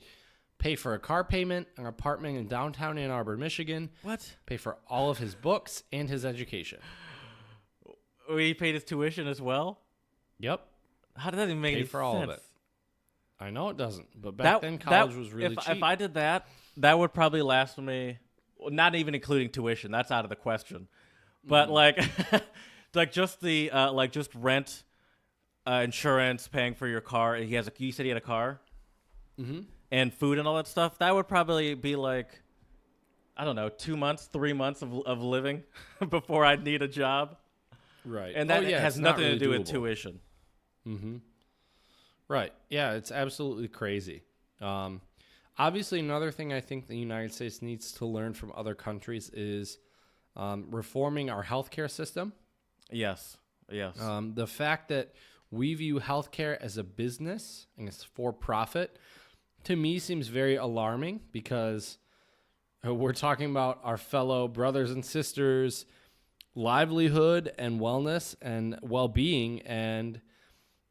pay for a car payment, an apartment in downtown Ann Arbor, Michigan.
What?
Pay for all of his books and his education.
He paid his tuition as well?
Yep.
How does that even make any sense?
For all of it. I know it doesn't, but back then college was really cheap.
If I did that, that would probably last me, not even including tuition. That's out of the question. But just rent, insurance, paying for your car. You said he had a car, and food and all that stuff. That would probably be like, I don't know, 2 months, 3 months of living before I'd need a job.
Right.
And that has nothing to do with tuition.
Mm-hmm. Right. Yeah, it's absolutely crazy. Obviously, another thing I think the United States needs to learn from other countries is reforming our healthcare system.
Yes.
The fact that we view healthcare as a business and it's for profit, to me, seems very alarming, because we're talking about our fellow brothers and sisters' livelihood and wellness and well-being, and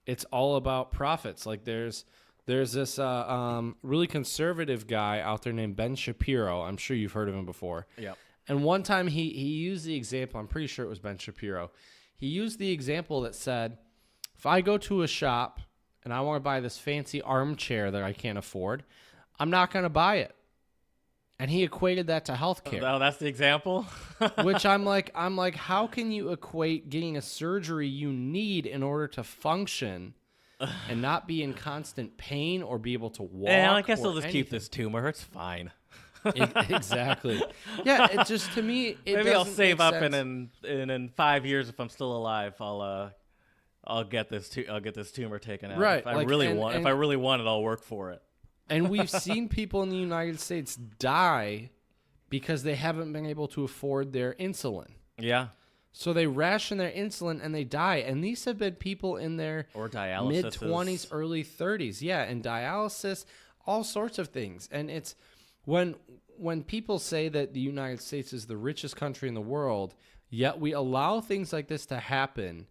it's all about profits. Like there's this really conservative guy out there named Ben Shapiro. I'm sure you've heard of him before.
Yep.
And one time he used the example, I'm pretty sure it was Ben Shapiro. He used the example that said, if I go to a shop and I want to buy this fancy armchair that I can't afford, I'm not going to buy it. And he equated that to healthcare.
Oh, that's the example?
Which I'm like, how can you equate getting a surgery you need in order to function
Mm-hmm.
and not be in constant pain or be able to walk.
Yeah, I guess
or
they'll just keep
anything.
this tumor. It's fine.
Exactly. Yeah, it just to me it
Maybe I'll
doesn't
save
make
up
sense.
and in 5 years, if I'm still alive, I'll get this tumor taken out.
Right,
If I
like,
really
and-
want, if
and-
I really want it, I'll work for it.
And we've seen people in the United States die because they haven't been able to afford their insulin.
Yeah.
So they ration their insulin and they die. And these have been people in their
Or dialysis.
mid-20s, early 30s. Yeah, and dialysis, all sorts of things. And it's when people say that the United States is the richest country in the world, yet we allow things like this to happen,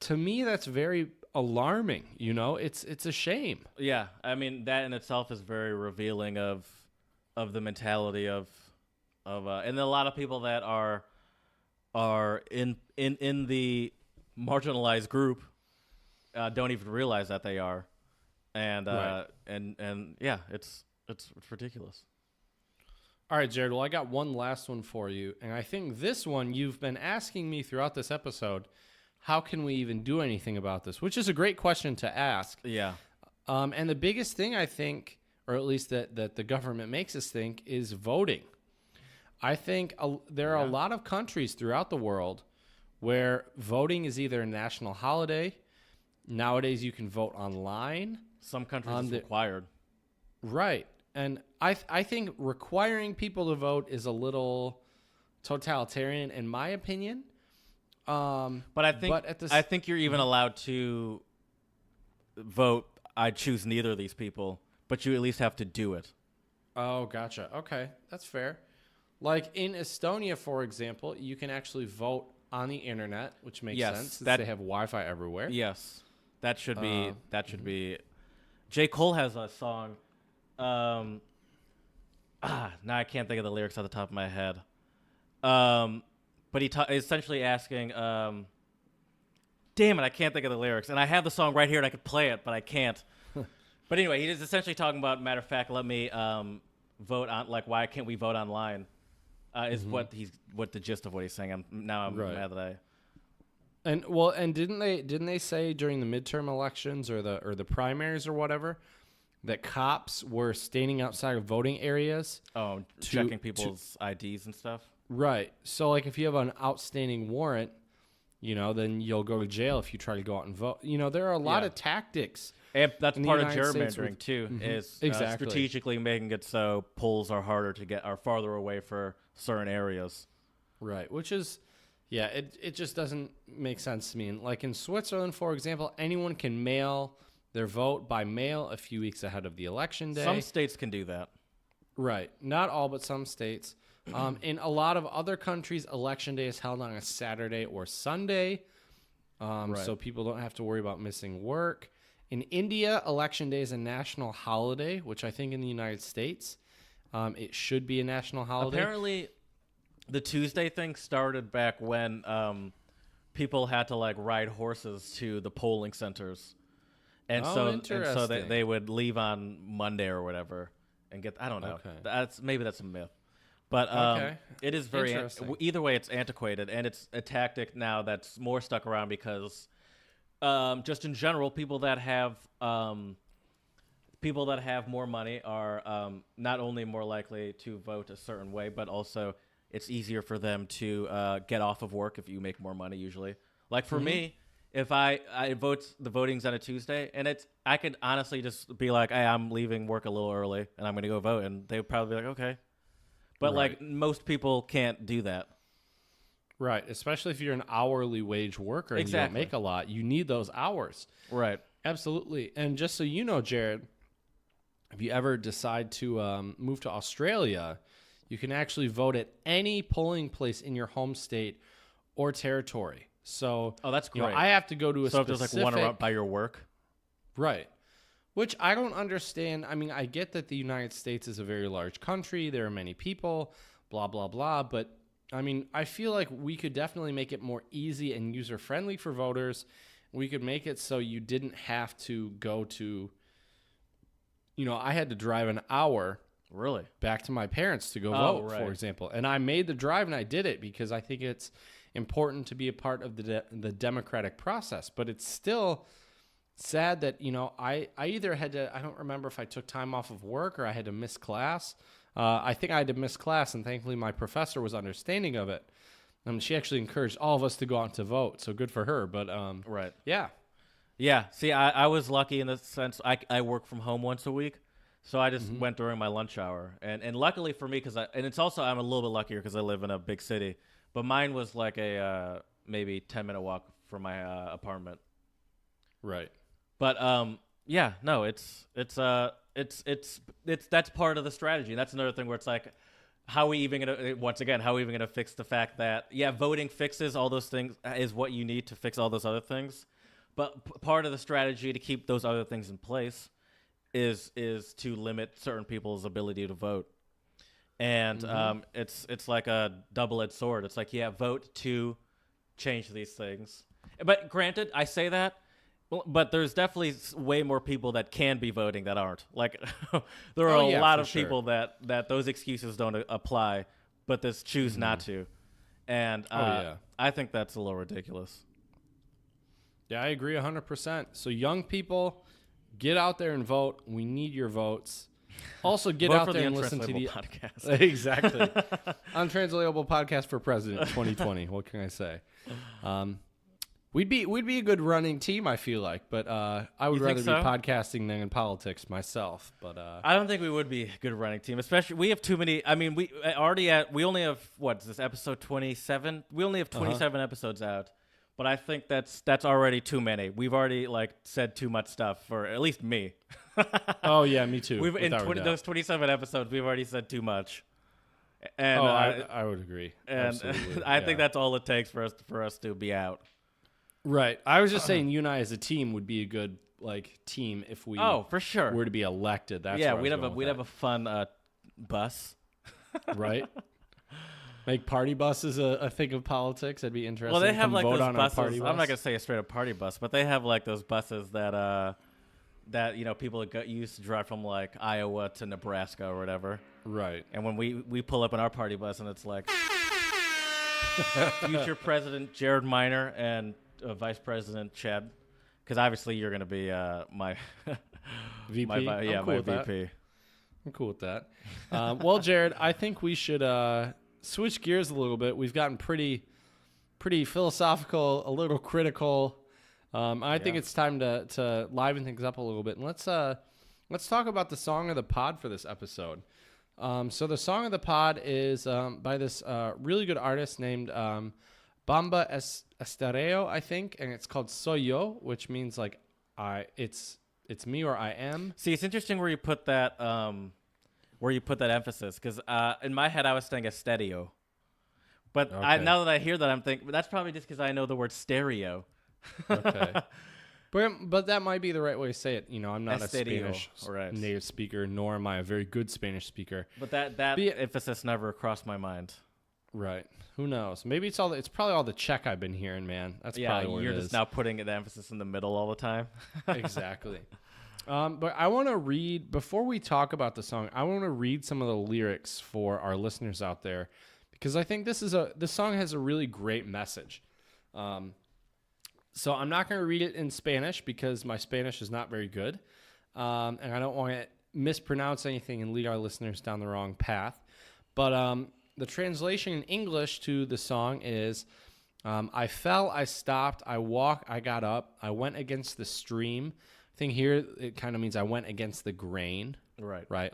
to me that's very alarming. You know, it's a shame.
Yeah, I mean that in itself is very revealing of the mentality of and a lot of people that are in the marginalized group don't even realize that they are, and
Right.
and yeah, it's ridiculous.
All right, Jared. Well, I got one last one for you. And I think this one you've been asking me throughout this episode, how can we even do anything about this? Which is a great question to ask.
Yeah,
And the biggest thing I think, or at least that the government makes us think, is voting. I think there are a lot of countries throughout the world where voting is either a national holiday. Nowadays, you can vote online.
some countries it's required.
Right. And I think requiring people to vote is a little totalitarian, in my opinion.
But I think you're even allowed to vote. I choose neither of these people, but you at least have to do it.
Oh, gotcha. Okay, that's fair. Like in Estonia, for example, you can actually vote on the internet, which makes
Yes,
sense since
that-
they have Wi-Fi everywhere.
Yes, that should be. J. Cole has a song. Now I can't think of the lyrics off the top of my head. But he essentially asking. Damn it, I can't think of the lyrics, and I have the song right here, and I could play it, but I can't. But anyway, he is essentially talking about. Matter of fact, let me vote on. Like, why can't we vote online? Is what the gist of what he's saying. I'm
Right.
mad that I.
And didn't they say during the midterm elections or the primaries or whatever that cops were standing outside of voting areas?
Oh, checking people's IDs and stuff.
Right. So like if you have an outstanding warrant, you know, then you'll go to jail if you try to go out and vote. You know, there are a lot
Yeah.
of tactics.
And that's
in the
part of
United States
gerrymandering
with-
too, is
Exactly.
strategically making it so polls are harder to get, are farther away for certain areas.
Right, which is, yeah, it just doesn't make sense to me. And like in Switzerland, for example, anyone can mail their vote by mail a few weeks ahead of the election day.
Some states can do that.
Right, not all, but some states. In a lot of other countries, election day is held on a Saturday or Sunday, so people don't have to worry about missing work. In India, election day is a national holiday, which I think in the United States, it should be a national holiday.
Apparently, the Tuesday thing started back when people had to like ride horses to the polling centers, and so
interesting.
they would leave on Monday or whatever and get. I don't know.
Okay.
That's a myth, but
Okay.
it is very.
Interesting.
Either way, it's antiquated, and it's a tactic now that's more stuck around because, just in general, people that have more money are not only more likely to vote a certain way, but also it's easier for them to get off of work if you make more money usually. Like for me, if I vote, the voting's on a Tuesday, and I could honestly just be like, hey, I'm leaving work a little early and I'm going to go vote. And they would probably be like, okay. But
Right.
like most people can't do that.
Right, especially if you're an hourly wage worker and you
Exactly.
don't make a lot. You need those hours.
Right.
Absolutely. And just so you know, Jared, if you ever decide to move to Australia, you can actually vote at any polling place in your home state or territory. So,
Oh, that's
you know,
great.
I have to go to a
So if
specific...
there's like one around by your work.
Right. Which I don't understand. I mean, I get that the United States is a very large country. There are many people, blah, blah, blah. But, I mean, I feel like we could definitely make it more easy and user-friendly for voters. We could make it so you didn't have to go to... You know, I had to drive an hour
Really?
back to my parents to go
Oh,
vote,
right.
for example. And I made the drive and I did it because I think it's important to be a part of the democratic process. But it's still sad that, I either had to, I don't remember if I took time off of work or I had to miss class. I think I had to miss class, and thankfully my professor was understanding of it. She actually encouraged all of us to go out to vote, so good for her. But
right.
Yeah.
Yeah. See, I was lucky in the sense I work from home once a week, so I just went during my lunch hour. And luckily for me, and it's also I'm a little bit luckier because I live in a big city, but mine was like a maybe 10-minute walk from my apartment.
Right.
But yeah, no, it's that's part of the strategy. That's another thing where it's like, how are we even gonna fix the fact that voting fixes all those things is what you need to fix all those other things, but part of the strategy to keep those other things in place is to limit certain people's ability to vote, and it's like a double-edged sword. It's like vote to change these things, but granted, I say that. But there's definitely way more people that can be voting that aren't. Like, there are a lot of people that those excuses don't apply, but just choose not to. And I think that's a little ridiculous.
Yeah, I agree 100%. So young people, get out there and vote. We need your votes. Also, get out there and listen to the
podcast.
Exactly. Untranslatable podcast for president 2020. What can I say? We'd be a good running team, I feel like, but I would rather be podcasting than in politics myself. But
I don't think we would be a good running team, especially we have too many. I mean, we only have what is this episode 27? We only have 27 episodes out, but I think that's already too many. We've already said too much stuff for at least me.
Oh yeah, me too.
We've in those 27 episodes, we've already said too much. And
I would agree.
And I think that's all it takes for us to be out.
Right. I was just saying you and I as a team would be a good team if we
for sure
were to be elected. That's
we'd have a fun bus.
Right. Make party buses a thing of politics. That'd be interesting.
Well, they have
those
buses.
Party bus.
I'm not gonna say a straight up party bus, but they have those buses that people used to drive from Iowa to Nebraska or whatever.
Right.
And when we pull up in our party bus and it's future President Jared Minor and Vice President Chad, because obviously you're going to be my
VP.
My VP.
That. I'm cool with that. Well, Jared, I think we should switch gears a little bit. We've gotten pretty philosophical, a little critical. I think it's time to liven things up a little bit, and let's talk about the song of the pod for this episode. So the song of the pod is by this really good artist named Bamba Estereo, I think, and it's called Soy Yo, which means it's me or I am.
See, it's interesting where you put that emphasis, because in my head I was saying Stereo, but now that I hear that, I'm thinking that's probably just because I know the word stereo.
Okay, but that might be the right way to say it. I'm not
Stereo,
a Spanish native speaker, nor am I a very good Spanish speaker.
But that emphasis never crossed my mind.
Right. Who knows? Maybe it's probably all the Czech I've been hearing, man. That's probably what it is.
You're just now putting the emphasis in the middle all the time.
Exactly. But I want to read, before we talk about the song, I want to read some of the lyrics for our listeners out there, because I think this song has a really great message. So I'm not going to read it in Spanish because my Spanish is not very good. And I don't want to mispronounce anything and lead our listeners down the wrong path. But the translation in English to the song is, I fell, I stopped, I walked, I got up, I went against the stream. I think here it kind of means I went against the grain.
Right.
Right?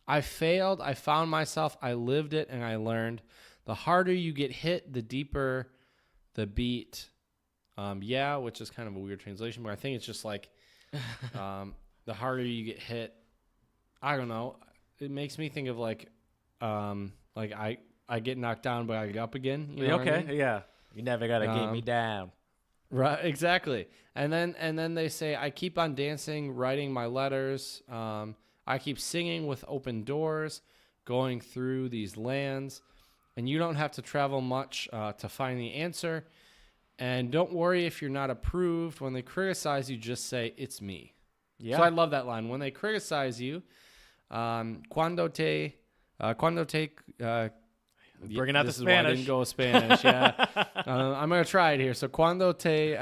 I failed, I found myself, I lived it, and I learned. The harder you get hit, the deeper the beat. Which is kind of a weird translation, but I think it's just the harder you get hit. I don't know. It makes me think of I get knocked down, but I get up again. You know what I mean?
Yeah. You never gotta get me down.
Right, exactly. And then they say, I keep on dancing, writing my letters. I keep singing with open doors, going through these lands, and you don't have to travel much to find the answer. And don't worry if you're not approved. When they criticize you, just say, it's me. Yeah. So I love that line. When they criticize you, cuando te
bringing out the Spanish.
Why I didn't go with Spanish. Yeah. I'm going to try it here. So cuando te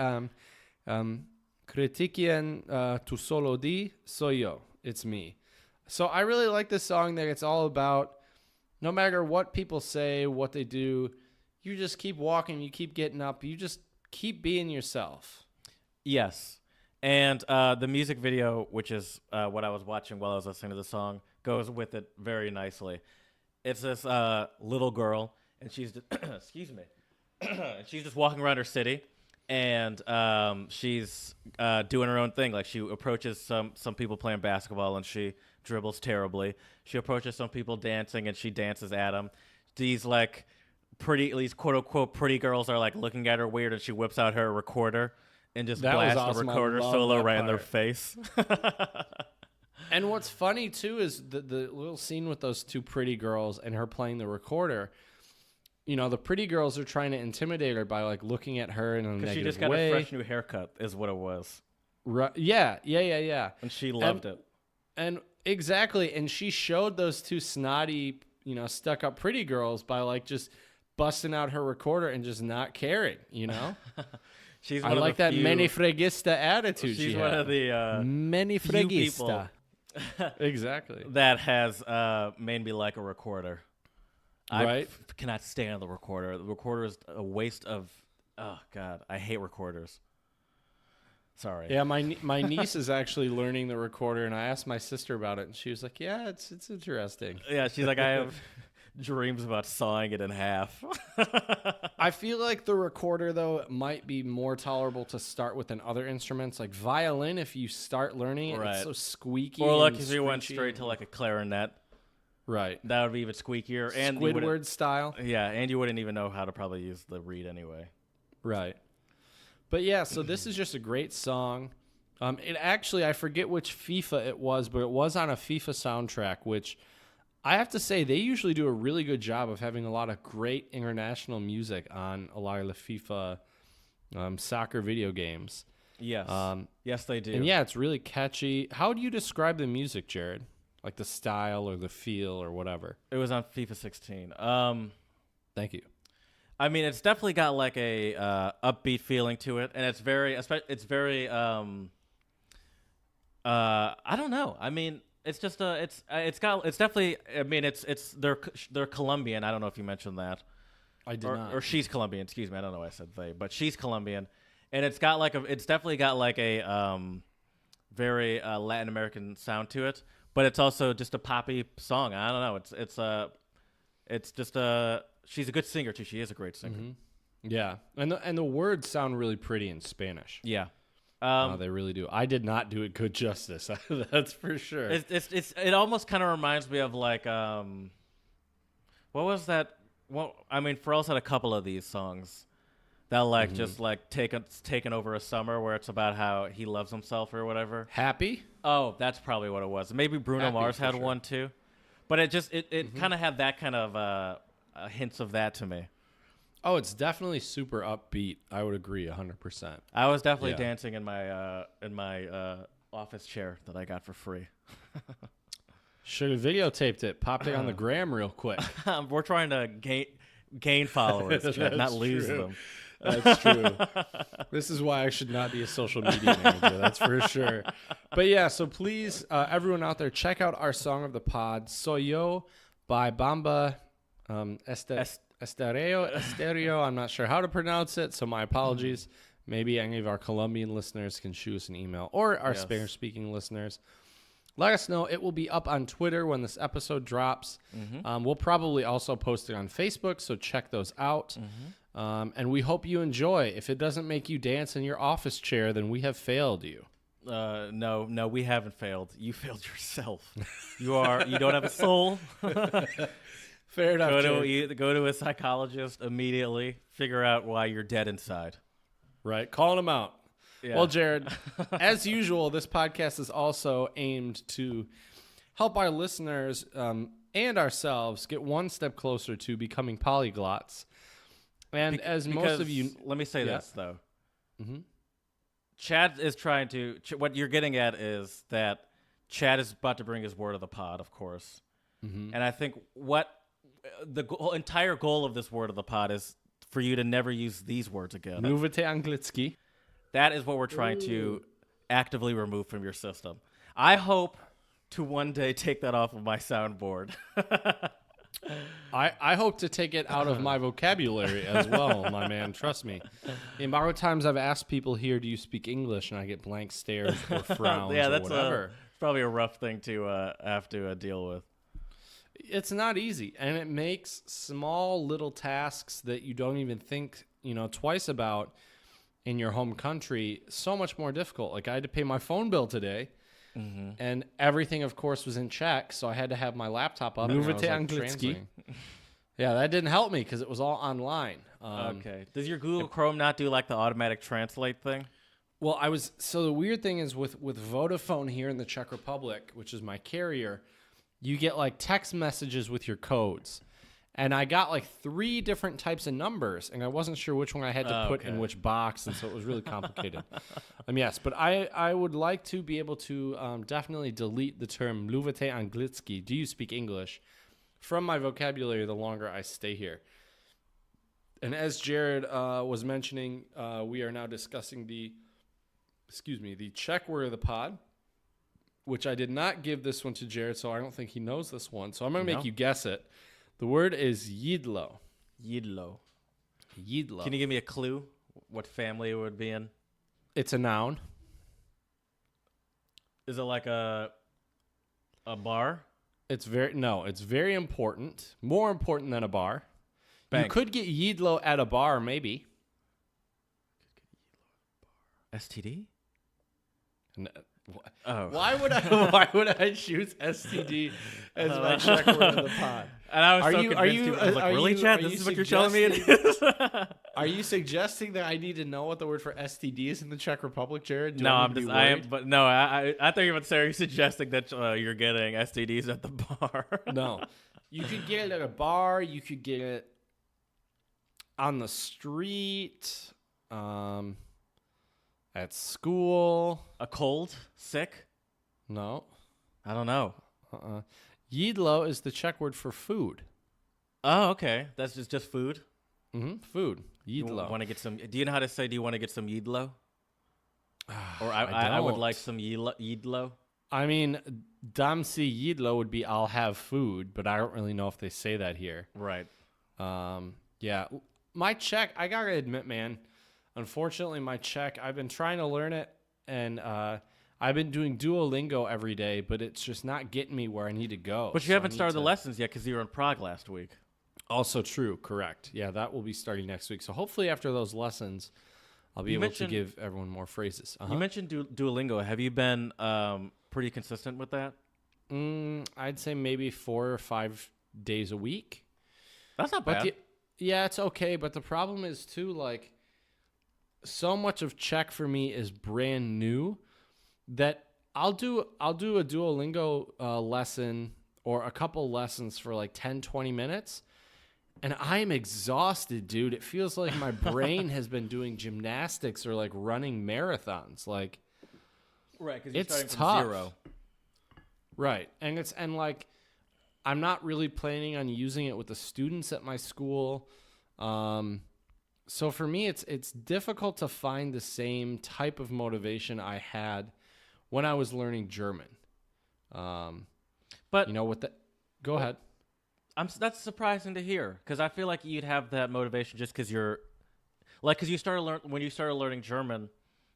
Critiquien tu solo di soy yo. It's me. So I really like this song that it's all about no matter what people say, what they do, you just keep walking, you keep getting up, you just keep being yourself.
Yes. And the music video, which is what I was watching while I was listening to the song, goes with it very nicely. It's this little girl, and she's excuse me, she's just walking around her city, and she's doing her own thing. Like she approaches some people playing basketball, and she dribbles terribly. She approaches some people dancing, and she dances at them. These like these quote unquote pretty girls are like looking at her weird, and she whips out her recorder and just blasts
awesome.
the recorder solo right in their face.
And what's funny too is the little scene with those two pretty girls and her playing the recorder. You know, the pretty girls are trying to intimidate her by like looking at her in a negative way.
She just got a fresh new haircut, is what it was.
Right? Yeah.
And she loved it.
And exactly. And she showed those two snotty, stuck up pretty girls by like just busting out her recorder and just not caring. I like that many fregista attitude.
She's one of the
many fregista. Exactly.
That has made me like a recorder.
Right?
I cannot stand the recorder. The recorder is a waste of. Oh God, I hate recorders. Sorry.
Yeah, my niece is actually learning the recorder, and I asked my sister about it, and she was like, "Yeah, it's interesting."
Yeah, she's like, I have dreams about sawing it in half.
I feel like the recorder, though, might be more tolerable to start with than other instruments. Like violin, if you start learning it, it's so squeaky.
Or like if you went straight to like a clarinet.
Right.
That would be even squeakier. And
Squidward style.
Yeah, and you wouldn't even know how to probably use the reed anyway.
Right. But yeah, so this is just a great song. It actually, I forget which FIFA it was, but it was on a FIFA soundtrack, which I have to say they usually do a really good job of having a lot of great international music on a lot of the FIFA soccer video games.
Yes. Yes, they do.
And yeah, it's really catchy. How do you describe the music, Jared? Like the style or the feel or whatever?
It was on FIFA 16.
Thank you.
I mean, it's definitely got like a upbeat feeling to it, and it's very I don't know. I mean, it's just it's definitely. I mean, they're Colombian. I don't know if you mentioned that.
I did not.
Or she's Colombian. Excuse me. I don't know why I said they, but she's Colombian, and it's definitely got like a very Latin American sound to it. But it's also just a poppy song. I don't know. It's just a. She's a good singer too. She is a great singer.
Mm-hmm. Yeah, and the words sound really pretty in Spanish.
Yeah,
they really do. I did not do it good justice. That's for sure.
It almost kind of reminds me of like what was that? Well, I mean, Pharrell's had a couple of these songs that like just like taken over a summer where it's about how he loves himself or whatever.
Happy?
Oh, that's probably what it was. Maybe Bruno
Happy,
Mars had
sure.
one too, but it kind of had that kind of hints of that to me.
Oh, it's definitely super upbeat. I would agree 100%.
I was definitely dancing in my office chair that I got for free.
Should have videotaped it, popped it on the gram real quick.
We're trying to gain followers, not lose them.
That's true. This is why I should not be a social media manager. That's for sure. But yeah, so please, everyone out there, check out our song of the pod, Soy Yo by Bamba Estereo. I'm not sure how to pronounce it, so my apologies. Maybe any of our Colombian listeners can shoot us an email, or our Spanish-speaking listeners. Let us know. It will be up on Twitter when this episode drops. We'll probably also post it on Facebook, so check those out. And we hope you enjoy. If it doesn't make you dance in your office chair, then we have failed you.
No, we haven't failed. You failed yourself. You don't have a soul.
Fair enough.
Go to a psychologist immediately. Figure out why you're dead inside.
Right, calling them out.
Yeah.
Well, Jared, as usual, this podcast is also aimed to help our listeners and ourselves get one step closer to becoming polyglots. And most of you,
let me say this though. Chad is trying to. What you're getting at is that Chad is about to bring his word of the pod, of course. And I think what the entire goal of this word of the pod is for you to never use these words again.
Mluvite anglicky.
That is what we're trying to actively removed from your system. I hope to one day take that off of my soundboard.
I hope to take it out of my vocabulary as well, my man. Trust me. The amount of times I've asked people here, do you speak English? And I get blank stares or frowns
Yeah,
or
that's
whatever.
probably a rough thing to have to deal with.
It's not easy. And it makes small little tasks that you don't even think, twice about in your home country so much more difficult. Like I had to pay my phone bill today. Mm-hmm. And everything, of course, was in Czech, so I had to have my laptop up.
Lubeitia.
Translating. Yeah, that didn't help me because it was all online.
Okay. Does your Google Chrome not do like the automatic translate thing?
Well, so the weird thing is with Vodafone here in the Czech Republic, which is my carrier, you get like text messages with your codes. And I got like 3 different types of numbers, and I wasn't sure which one I had to put in which box, and so it was really complicated. Yes, but I would like to be able to definitely delete the term "mluvite anglicky." Do you speak English? From my vocabulary the longer I stay here. And as Jared was mentioning, we are now discussing the Czech word of the pod, which I did not give this one to Jared, so I don't think he knows this one. So I'm going to make you guess it. The word is jídlo.
Jídlo.
Jídlo.
Can you give me a clue what family it would be in?
It's a noun.
Is it like a bar?
It's very important. More important than a bar.
Bank.
You could get jídlo at a bar, maybe.
STD?
Why would I choose STD as my Czech word of the pod?
And I was really, Chad? This is what you're telling me it is?
Are you suggesting that I need to know what the word for STD is in the Czech Republic, Jared?
I thought you were saying, are you suggesting that you're getting STDs at the bar?
No. You could get it at a bar. You could get it on the street. At school.
A cold? Sick?
No.
I don't know.
Jídlo is the Czech word for food.
Oh, okay. That's just food?
Mm-hmm. Food. Jídlo.
Want to get some? Do you know how to say, do you want to get some jídlo? Or
I
would like some jídlo.
I mean, dám si jídlo would be I'll have food, but I don't really know if they say that here.
Right.
Yeah. My Czech, I got to admit, man, unfortunately, my Czech, I've been trying to learn it, and I've been doing Duolingo every day, but it's just not getting me where I need to go.
But you haven't started the lessons yet because you were in Prague last week.
Also true, correct. Yeah, that will be starting next week. So hopefully after those lessons, I'll be able to give everyone more phrases.
You mentioned Duolingo. Have you been pretty consistent with that?
I'd say maybe 4 or 5 days a week.
That's not bad.
Yeah, it's okay. But the problem is, too, like, so much of Czech for me is brand new that I'll do a Duolingo lesson or a couple lessons for like 10, 20 minutes. And I'm exhausted, dude. It feels like my brain has been doing gymnastics or like running marathons. Like,
right, because you're starting from
tough.
0.
Right, and like, I'm not really planning on using it with the students at my school. So for me, it's difficult to find the same type of motivation I had when I was learning German.
But
go ahead.
That's surprising to hear because I feel like you'd have that motivation just because when you started learning German,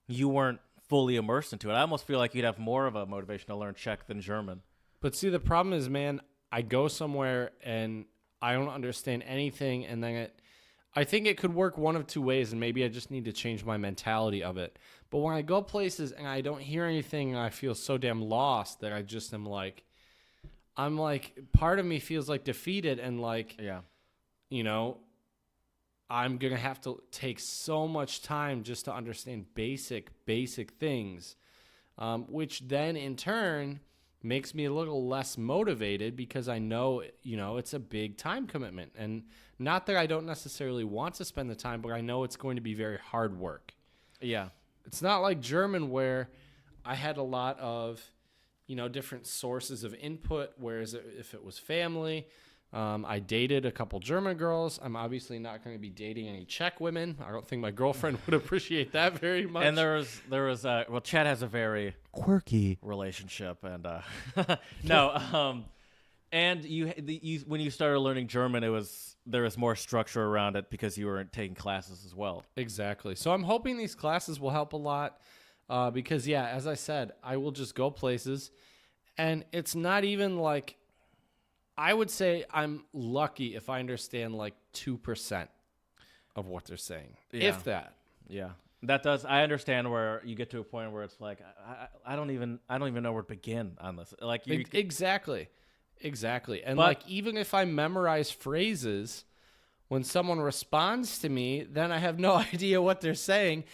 you weren't fully immersed into it. I almost feel like you'd have more of a motivation to learn Czech than German.
But see, the problem is, man, I go somewhere and I don't understand anything, and then I think it could work one of two ways, and maybe I just need to change my mentality of it. But when I go places and I don't hear anything, and I feel so damn lost that I just am like, part of me feels like defeated and like, I'm going to have to take so much time just to understand basic things, which then in turn makes me a little less motivated because I know, it's a big time commitment. And not that I don't necessarily want to spend the time, but I know it's going to be very hard work.
Yeah.
It's not like German where I had a lot of, different sources of input, whereas if it was family, I dated a couple German girls. I'm obviously not going to be dating any Czech women. I don't think my girlfriend would appreciate that very much.
And there was well, Chad has a very quirky relationship, and no, and you when you started learning German, there was more structure around it because you were taking classes as well.
Exactly. So I'm hoping these classes will help a lot because, yeah, as I said, I will just go places, and it's not even like, I would say I'm lucky if I understand like 2% of what they're saying, if that.
Yeah, that does. I understand where you get to a point where it's like I don't even know where to begin on this. Like
Exactly. And like even if I memorize phrases, when someone responds to me, then I have no idea what they're saying,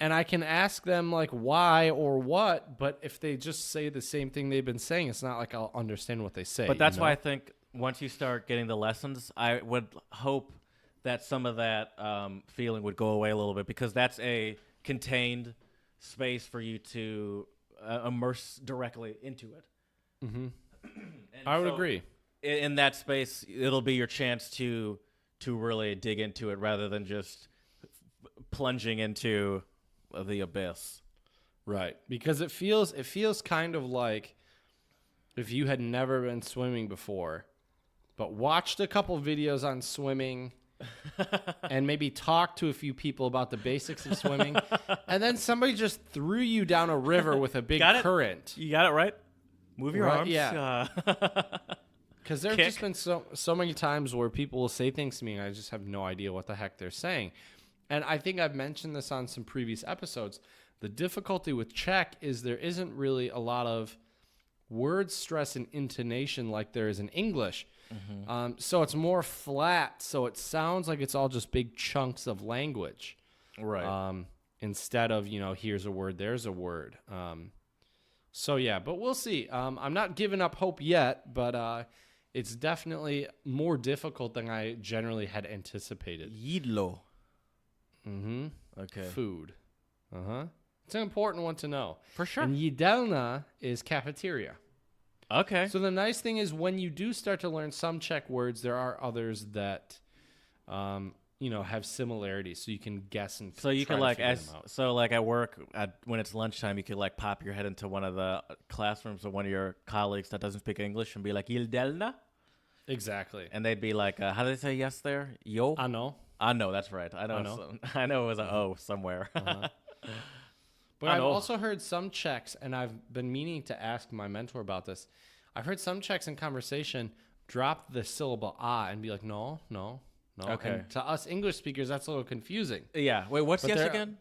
and I can ask them like why or what. But if they just say the same thing they've been saying, it's not like I'll understand what they say.
But that's why I think once you start getting the lessons, I would hope that some of that feeling would go away a little bit, because that's a contained space for you to immerse directly into it.
Mm-hmm. I would agree.
In that space, it'll be your chance to really dig into it rather than just plunging into the abyss.
Right. Because it feels kind of like if you had never been swimming before, but watched a couple videos on swimming and maybe talked to a few people about the basics of swimming, and then somebody just threw you down a river with a big current.
You got it right. Move your arms.
Yeah. Because there have just been so many times where people will say things to me and I just have no idea what the heck they're saying. And I think I've mentioned this on some previous episodes. The difficulty with Czech is there isn't really a lot of word stress and intonation like there is in English. Mm-hmm. So it's more flat. So it sounds like it's all just big chunks of language.
Right.
Instead of, here's a word, there's a word. So, yeah, but we'll see. I'm not giving up hope yet, but it's definitely more difficult than I generally had anticipated.
Yidlo.
Mm-hmm.
Okay.
Food. Uh-huh. It's an important one to know.
For sure.
And Jidelna is cafeteria.
Okay.
So the nice thing is when you do start to learn some Czech words, there are others that, have similarities. So you can guess and
so you
try
can
to
like
figure them out.
So like at work, when it's lunchtime, you could like pop your head into one of the classrooms of one of your colleagues that doesn't speak English and be like, Jidelna?
Exactly.
And they'd be like, how do they say yes there? Yo? I know, that's right. I know it was an O somewhere.
Uh-huh. But I've also heard some Czechs, and I've been meaning to ask my mentor about this. I've heard some Czechs in conversation drop the syllable "a" and be like, no.
Okay.
And to us English speakers, that's a little confusing.
Yeah. Wait, what's yes again?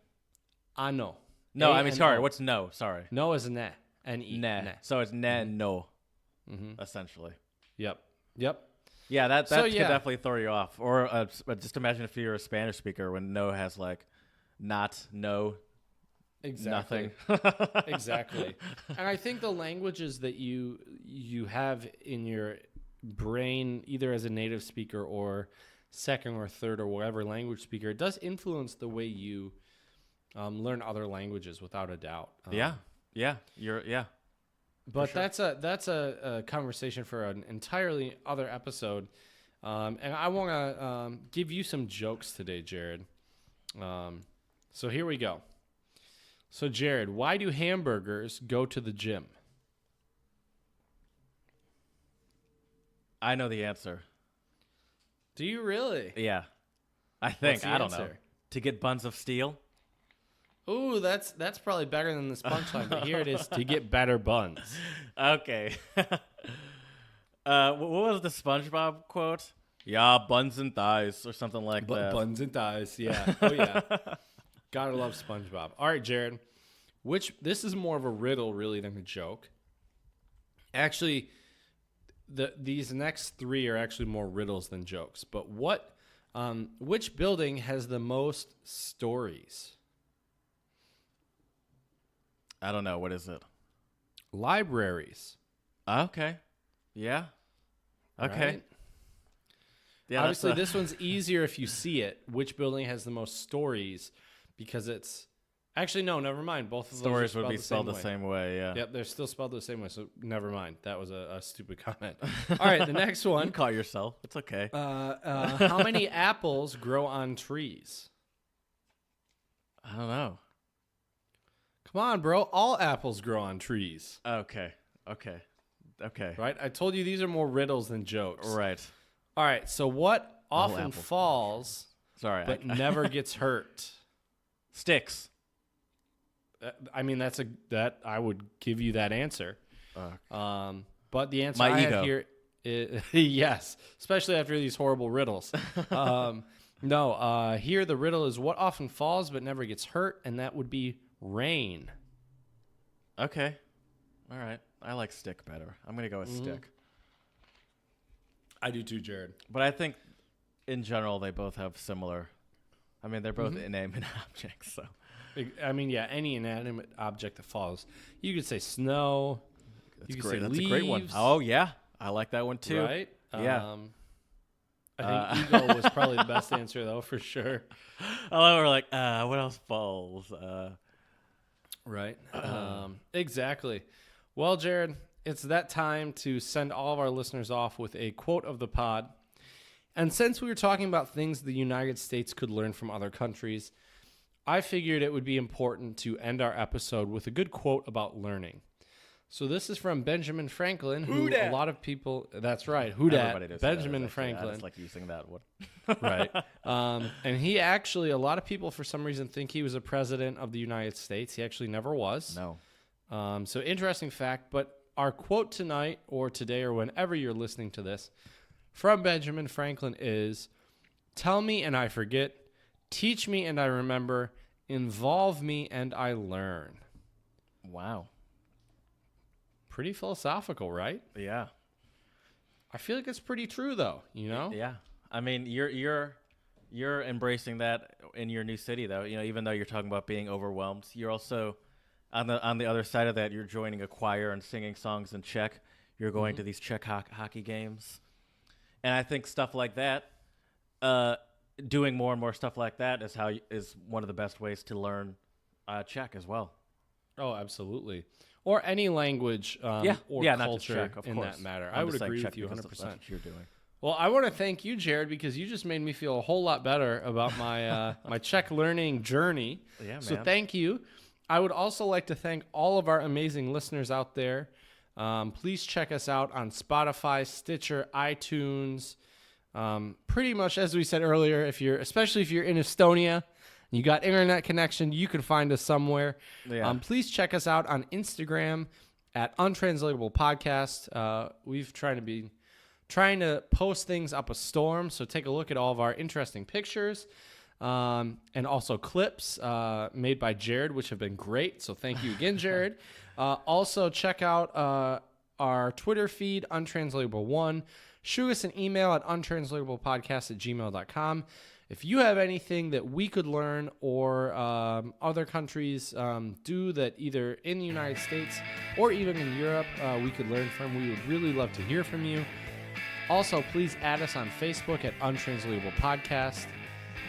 No.
No, I mean, sorry. What's no? Sorry.
No is ne. N-E.
Ne. So it's ne, no, essentially.
Yep.
Yeah, that could definitely throw you off. Or just imagine if you're a Spanish speaker when no has like not, no,
exactly.
Nothing.
Exactly. And I think the languages that you have in your brain, either as a native speaker or second or third or whatever language speaker, it does influence the way you learn other languages without a doubt. But sure. That's a conversation for an entirely other episode. And I want to give you some jokes today, Jared. So here we go. So, Jared, why do hamburgers go to the gym?
I know the answer.
Do you really?
Yeah. I think.
What's the
I don't know.
answer?
To get buns of steel?
Ooh, that's probably better than this punchline, but here it is, to get better buns.
Okay. What was the SpongeBob quote? Yeah, buns and thighs or something like that.
Buns and thighs, yeah. Oh, yeah. Gotta love SpongeBob. All right, Jared. This is more of a riddle, really, than a joke. Actually, these next three are actually more riddles than jokes. But which building has the most stories?
I don't know. What is it?
Libraries.
Okay. Yeah. Okay.
Right?
Yeah.
Obviously, this one's easier if you see it. Which building has the most stories? Because it's Actually, no, never mind. Both of
Stories
those
would be spelled the same way, yeah.
Yep, they're still spelled the same way, so never mind. That was a stupid comment. All right, the next one.
You call yourself. It's okay.
How many apples grow on trees?
I don't know.
Come on, bro. All apples grow on trees.
Okay.
Right? I told you these are more riddles than jokes.
Right.
All right, so what often
apples.
falls
Sorry.
but never gets hurt?
Sticks.
I mean, that I would give you that answer. But the answer
My
I
ego.
have here is yes, especially after these horrible riddles. No, here the riddle is what often falls but never gets hurt, and that would be rain.
Okay. All right. I like stick better. I'm going to go with stick.
I do too, Jared.
But I think in general they both have similar. I mean, they're both inanimate objects, so.
I mean, yeah, any inanimate object that falls. You could say snow.
That's
you could
great.
say
That's
leaves,
a great one. Oh, yeah. I like that one too.
right?
Yeah.
I think ego was probably the best answer, though, for sure.
I love we're like, what else falls?
Right. Exactly. Well, Jared, it's that time to send all of our listeners off with a quote of the pod. And since we were talking about things the United States could learn from other countries, I figured it would be important to end our episode with a good quote about learning. So this is from Benjamin Franklin, who a lot of people... That's right. Who
Everybody
dat?
does that,
Benjamin
actually.
Franklin.
I just like using that one.
Right. And he actually, a lot of people for some reason think he was a president of the United States. He actually never was.
No.
So interesting fact. But our quote tonight or today or whenever you're listening to this from Benjamin Franklin is, tell me and I forget, teach me and I remember, involve me and I learn.
Wow.
Pretty philosophical, right?
Yeah.
I feel like it's pretty true, though, you know?
Yeah. I mean, you're embracing that in your new city, though. You know, even though you're talking about being overwhelmed, you're also on the other side of that. You're joining a choir and singing songs in Czech. You're going to these Czech hockey games, and I think stuff like that, doing more and more stuff like that is one of the best ways to learn Czech as well.
Oh, absolutely. Or any language or
not just
culture
Czech, of
in
course.
that matter.
I'm
I would
just saying
agree
Czech
with you
because
100%.
that's what you're doing.
Well, I want to thank you, Jared, because you just made me feel a whole lot better about my my Czech learning journey.
Yeah, man.
So thank you. I would also like to thank all of our amazing listeners out there. Please check us out on Spotify, Stitcher, iTunes. Pretty much as we said earlier, especially if you're in Estonia, you got internet connection, you can find us somewhere.
Yeah.
Please check us out on Instagram at Untranslatable Podcast. We've trying to post things up a storm, so take a look at all of our interesting pictures and also clips made by Jared, which have been great. So thank you again, Jared. Also, check out our Twitter feed, Untranslatable1. Shoot us an email at untranslatablepodcast@gmail.com. If you have anything that we could learn or other countries do that either in the United States or even in Europe we could learn from, we would really love to hear from you. Also, please add us on Facebook at Untranslatable Podcast.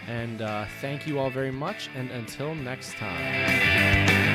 And thank you all very much. And until next time.